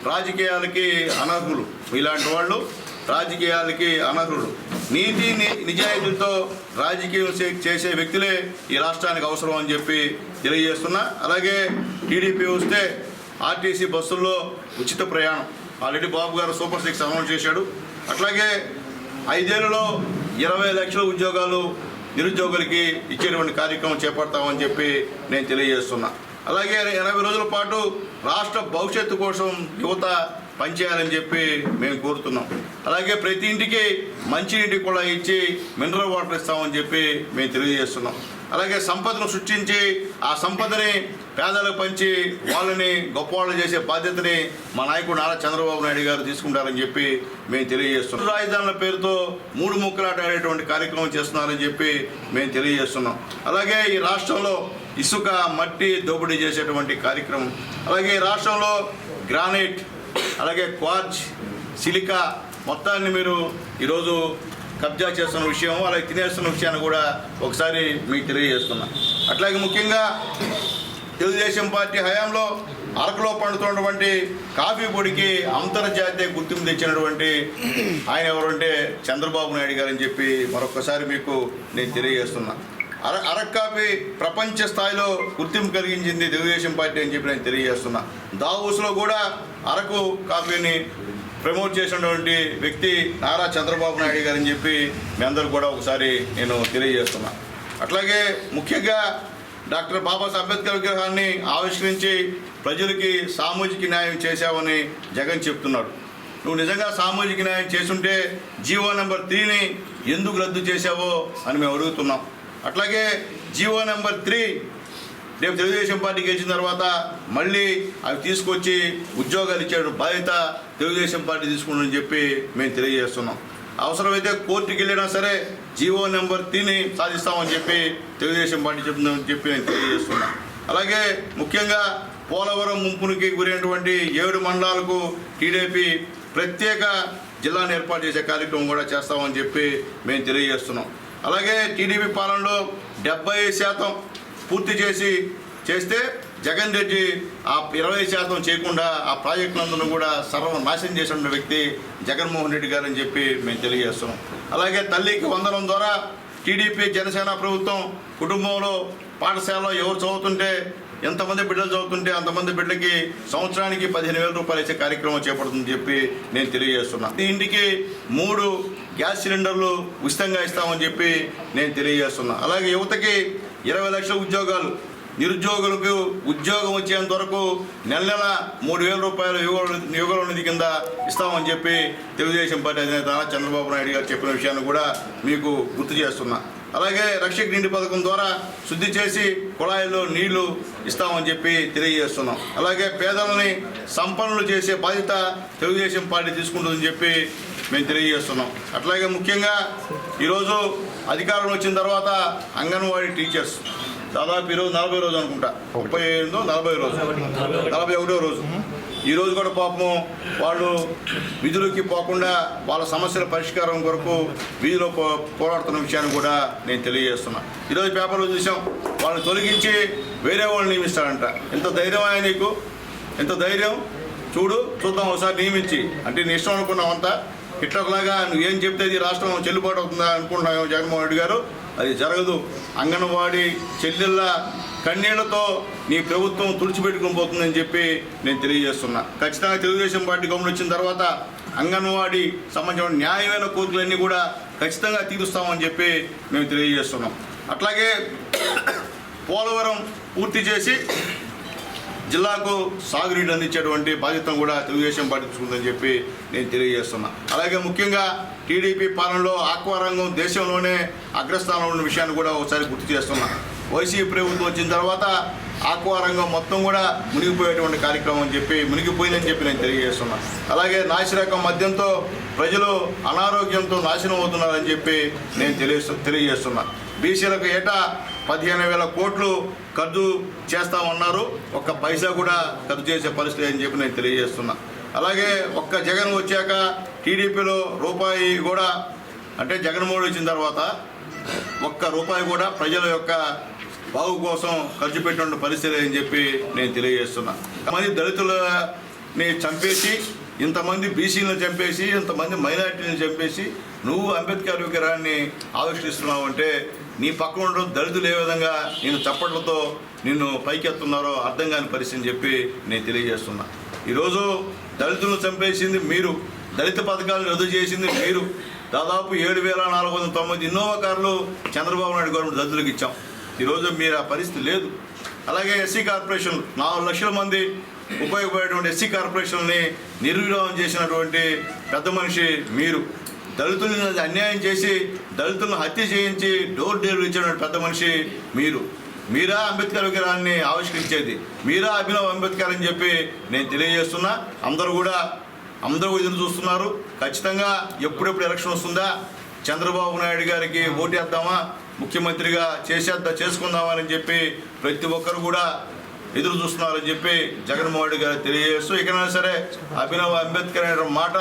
రాజకీయాలకి అనర్హులు, ఇలాంటి వాళ్ళు రాజకీయాలకి అనర్హులు. నీతి నిజాయితీలతో రాజకీయం చేసే వ్యక్తులే ఈ రాష్ట్రానికి అవసరం అని చెప్పి తెలియజేస్తున్నా. అలాగే టీడీపీ వస్తే ఆర్టీసీ బస్సుల్లో ఉచిత ప్రయాణం ఆల్రెడీ బాబు గారు సూపర్ 6 అనౌన్స్ చేశాడు. అట్లాగే 5 ఏళ్లలో 20 లక్షల ఉద్యోగాలు నిరుద్యోగులకి ఇచ్చేటువంటి కార్యక్రమం చేపడతామని చెప్పి నేను తెలియజేస్తున్నా. అలాగే 80 రోజుల పాటు రాష్ట్ర భవిష్యత్తు కోసం యువత పనిచేయాలని చెప్పి మేము కోరుతున్నాం. అలాగే ప్రతి ఇంటికి మంచినీటి కూడా ఇచ్చి మినరల్ వాటర్ ఇస్తామని చెప్పి మేము తెలియజేస్తున్నాం. అలాగే సంపదను సృష్టించి ఆ సంపదని పేదలకు పంచి వాళ్ళని గొప్పవాళ్ళు చేసే బాధ్యతని మా నాయకుడు నారా చంద్రబాబు నాయుడు గారు తీసుకుంటారని చెప్పి మేము తెలియజేస్తున్నాం. రాజధానుల పేరుతో 3 ముక్కలాట ఆడేటువంటి కార్యక్రమం చేస్తున్నారని చెప్పి మేము తెలియజేస్తున్నాం. అలాగే ఈ రాష్ట్రంలో ఇసుక మట్టి దోపిడీ చేసేటువంటి కార్యక్రమం, అలాగే ఈ రాష్ట్రంలో గ్రానైట్, అలాగే క్వార్జ్, సిలికా మొత్తాన్ని మీరు ఈరోజు కబ్జా చేస్తున్న విషయం, అలాగే తినేస్తున్న విషయాన్ని కూడా ఒకసారి మీకు తెలియజేస్తున్నా. అట్లాగే ముఖ్యంగా తెలుగుదేశం పార్టీ హయాంలో అరకులో పండుతున్నటువంటి కాఫీ పొడికి అంతర్జాతీయ గుర్తింపు తెచ్చినటువంటి ఆయన ఎవరంటే చంద్రబాబు నాయుడు గారు అని చెప్పి మరొకసారి మీకు నేను తెలియజేస్తున్నా. అరకు కాఫీ ప్రపంచ స్థాయిలో గుర్తింపు కలిగించింది తెలుగుదేశం పార్టీ అని చెప్పి నేను తెలియజేస్తున్నా. దావోస్లో కూడా అరకు కాఫీని ప్రమోట్ చేసినటువంటి వ్యక్తి నారా చంద్రబాబు నాయుడు గారు అని చెప్పి మీ అందరూ కూడా ఒకసారి నేను తెలియజేస్తున్నా. అట్లాగే ముఖ్యంగా డాక్టర్ బాబాసాహెబ్ అంబేద్కర్ విగ్రహాన్ని ఆవిష్కరించి ప్రజలకి సామాజిక న్యాయం చేశావని జగన్ చెప్తున్నాడు. నువ్వు నిజంగా సామాజిక న్యాయం చేసుంటే జీవో నెంబర్ 3ని ఎందుకు రద్దు చేశావో అని మేము అడుగుతున్నాం. అట్లాగే జీవో నెంబర్ 3 రేపు తెలుగుదేశం పార్టీ గెలిచిన తర్వాత మళ్ళీ అవి తీసుకొచ్చి ఉద్యోగాలు ఇచ్చే బాధ్యత తెలుగుదేశం పార్టీ తీసుకుంటుందని చెప్పి మేము తెలియజేస్తున్నాం. అవసరమైతే కోర్టుకి వెళ్ళినా సరే జీవో నెంబర్ 3ని సాధిస్తామని చెప్పి తెలుగుదేశం పార్టీ చెప్తుందని చెప్పి నేను తెలియజేస్తున్నాను. అలాగే ముఖ్యంగా పోలవరం ముంపునికి గురైనటువంటి 7 మండలాలకు టీడీపీ ప్రత్యేక జిల్లాను ఏర్పాటు చేసే కార్యక్రమం కూడా చేస్తామని చెప్పి మేము తెలియజేస్తున్నాం. అలాగే టీడీపీ పాలనలో 70% పూర్తి చేస్తే జగన్ రెడ్డి ఆ 20% చేయకుండా ఆ ప్రాజెక్టులందరూ కూడా సర్వనాశనం చేసిన వ్యక్తి జగన్మోహన్ రెడ్డి గారు అని చెప్పి మేము తెలియజేస్తున్నాం. అలాగే తల్లికి వందనం ద్వారా టీడీపీ జనసేన ప్రభుత్వం కుటుంబంలో పాఠశాలలో ఎవరు చదువుతుంటే ఎంతమంది బిడ్డలు చదువుతుంటే అంతమంది బిడ్డలకి సంవత్సరానికి 15,000 రూపాయలు ఇచ్చే కార్యక్రమం చేపడుతుందని చెప్పి నేను తెలియజేస్తున్నా. ఇంటికి 3 గ్యాస్ సిలిండర్లు ఉచితంగా ఇస్తామని చెప్పి నేను తెలియజేస్తున్నా. అలాగే యువతకి 20 లక్షల ఉద్యోగాలు, నిరుద్యోగులకు ఉద్యోగం వచ్చేంత వరకు నెల 3,000 రూపాయలు యువకుల నిధి కింద ఇస్తామని చెప్పి తెలుగుదేశం పార్టీ అధినేత చంద్రబాబు నాయుడు గారు చెప్పిన విషయాన్ని కూడా మీకు గుర్తు చేస్తున్నా. అలాగే రక్షక నీటి పథకం ద్వారా శుద్ధి చేసి కుళాయిల్లో నీళ్లు ఇస్తామని చెప్పి తెలియజేస్తున్నాం. అలాగే పేదలని సంపన్నులు చేసే బాధ్యత తెలుగుదేశం పార్టీ తీసుకుంటుందని చెప్పి మేము తెలియజేస్తున్నాం. అట్లాగే ముఖ్యంగా ఈరోజు అధికారంలో వచ్చిన తర్వాత అంగన్వాడీ టీచర్స్ దాదాపు ఈరోజు 40 రోజు అనుకుంటా, 40 రోజు 41వ రోజు. ఈరోజు కూడా పాపం వాళ్ళు విధులకి పోకుండా వాళ్ళ సమస్యల పరిష్కారం కొరకు వీధిలో పోరాడుతున్న విషయాన్ని కూడా నేను తెలియజేస్తున్నా. ఈరోజు పేపర్లో చూసాం, వాళ్ళని తొలగించి వేరే వాళ్ళని నియమిస్తాడంట. ఎంత ధైర్యం ఆయన నీకు, ఎంత ధైర్యం చూద్దాం ఒకసారి నియమించి. అంటే నీ ఇష్టం అనుకున్నావంతా హిట్లర్లాగా నువ్వేం చెప్తే ఇది రాష్ట్రం చెల్లుబాటు అవుతుందా అనుకుంటున్నావు జగన్మోహన్ రెడ్డి గారు. అది జరగదు. అంగన్వాడీ చెల్లెళ్ళ కన్నీళ్లతో నీ ప్రభుత్వం తుడిచిపెట్టుకుని పోతుందని చెప్పి నేను తెలియజేస్తున్నా. ఖచ్చితంగా తెలుగుదేశం పార్టీ గవర్నమెంట్ వచ్చిన తర్వాత అంగన్వాడీ సంబంధించిన న్యాయమైన కోరికలన్నీ కూడా ఖచ్చితంగా తీరుస్తామని చెప్పి మేము తెలియజేస్తున్నాం. అట్లాగే పోలవరం పూర్తి చేసి జిల్లాకు సాగునీరు అందించేటువంటి బాధ్యతను కూడా తెలుగుదేశం పార్టీ తీసుకుందని చెప్పి నేను తెలియజేస్తున్నా. అలాగే ముఖ్యంగా టీడీపీ పాలనలో ఆక్వా రంగం దేశంలోనే అగ్రస్థానంలో ఉన్న విషయాన్ని కూడా ఒకసారి గుర్తు చేస్తున్నా. వైసీపీ ప్రభుత్వం వచ్చిన తర్వాత ఆక్వా రంగం మొత్తం కూడా మునిగిపోయేటువంటి కార్యక్రమం అని చెప్పి మునిగిపోయిందని చెప్పి నేను తెలియజేస్తున్నా. అలాగే నాసిరకం మద్యంతో ప్రజలు అనారోగ్యంతో నాశనం అవుతున్నారని చెప్పి నేను తెలియజేస్తున్నా. బీసీలకు ఏటా 15,000 కోట్లు ఖర్చు చేస్తామన్నారు, ఒక్క పైసా కూడా ఖర్చు చేసే పరిస్థితి అని చెప్పి నేను తెలియజేస్తున్నా. అలాగే ఒక్క జగన్ వచ్చాక టీడీపీలో రూపాయి కూడా, అంటే జగన్మోహన్ వచ్చిన తర్వాత ఒక్క రూపాయి కూడా ప్రజల యొక్క బాగు కోసం ఖర్చు పెట్టిన పరిస్థితి అని చెప్పి నేను తెలియజేస్తున్నా. ఇంతమంది దళితులని చంపేసి, ఇంతమంది బీసీలను చంపేసి, ఇంతమంది మైనారిటీలను చంపేసి నువ్వు అంబేద్కర్ విగ్రహాన్ని ఆవిష్కరిస్తున్నావు అంటే నీ పక్కన ఉండడం దళితులు ఏ విధంగా నేను చప్పట్లతో నిన్ను పైకెత్తున్నారో అర్థం కాని పరిస్థితి చెప్పి నేను తెలియజేస్తున్నా. ఈరోజు దళితులను చంపేసింది మీరు, దళిత పథకాలను రద్దు చేసింది మీరు. దాదాపు 7,490 ఇన్నోవా కార్లు చంద్రబాబు నాయుడు గవర్నమెంట్ దళితులకు ఇచ్చాం. ఈరోజు మీరు ఆ పరిస్థితి లేదు. అలాగే ఎస్సీ కార్పొరేషన్ 4 లక్షల మంది ఉపయోగపడేటువంటి ఎస్సీ కార్పొరేషన్ని నిర్వీర్యం చేసినటువంటి పెద్ద మనిషి మీరు. దళితులను అన్యాయం చేసి దళితులను హత్య చేయించి డోర్ డెలివరీ ఇచ్చినటువంటి పెద్ద మనిషి మీరు. మీరా అంబేద్కర్ విగ్రహాన్ని ఆవిష్కరించేది, మీరా అభినవ్ అంబేద్కర్ అని చెప్పి నేను తెలియజేస్తున్నా. అందరూ ఎదురు చూస్తున్నారు. ఖచ్చితంగా ఎప్పుడెప్పుడు ఎలక్షన్ వస్తుందా, చంద్రబాబు నాయుడు గారికి ఓటేద్దామా, ముఖ్యమంత్రిగా చేసుకుందామని చెప్పి ప్రతి ఒక్కరు కూడా ఎదురు చూస్తున్నారని చెప్పి జగన్మోహన్ రెడ్డి గారు తెలియజేస్తూ, ఇకైనా సరే అభినవ్ అంబేద్కర్ అనే మాట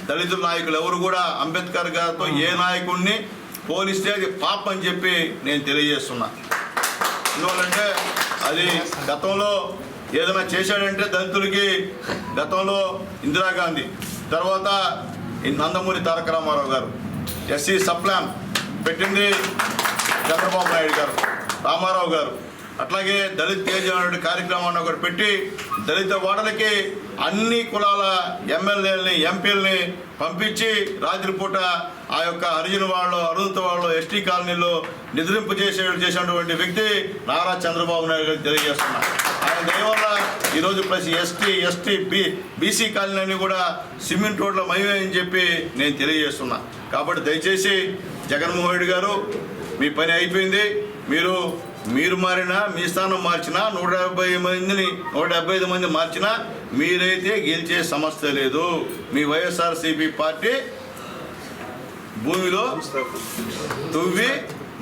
దళిత నాయకులు ఎవరు కూడా అంబేద్కర్ గారితో ఏ నాయకుడిని పోలిస్తే అది పాపం అని చెప్పి నేను తెలియజేస్తున్నా. ఎందువల్లంటే అది గతంలో ఏదైనా చేశాడంటే దళితులకి గతంలో ఇందిరాగాంధీ, తర్వాత నందమూరి తారక రామారావు గారు, ఎస్సీ సప్లాన్ పెట్టింది చంద్రబాబు నాయుడు గారు, రామారావు గారు. అట్లాగే దళిత తేజ అనే కార్యక్రమాన్ని ఒకటి పెట్టి దళిత వాడలకి అన్ని కులాల ఎమ్మెల్యేలని ఎంపీలని పంపించి రాత్రిపూట ఆ యొక్క హరిజన వాళ్ళు, అరుణత వాళ్ళు, ఎస్టీ కాలనీలో నిద్రింపు చేసినటువంటి వ్యక్తి నారా చంద్రబాబు నాయుడు గారికి తెలియజేస్తున్నారు. ఆయన దయ వల్ల ఈరోజు ప్రతి ఎస్టీ బీసీ కాలనీ కూడా సిమెంట్ రోడ్ల మయమని చెప్పి నేను తెలియజేస్తున్నా. కాబట్టి దయచేసి జగన్మోహన్ రెడ్డి గారు మీ పని అయిపోయింది. మీరు మారినా, మీ స్థానం మార్చినా, 175 మంది మార్చినా మీరైతే గెలిచే సమస్య లేదు. మీ వైఎస్ఆర్సీపీ పార్టీ భూమిలో తువ్వి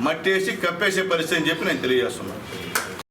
మట్టేసి కప్పేసే పరిస్థితి అని చెప్పి నేను తెలియజేస్తున్నాను.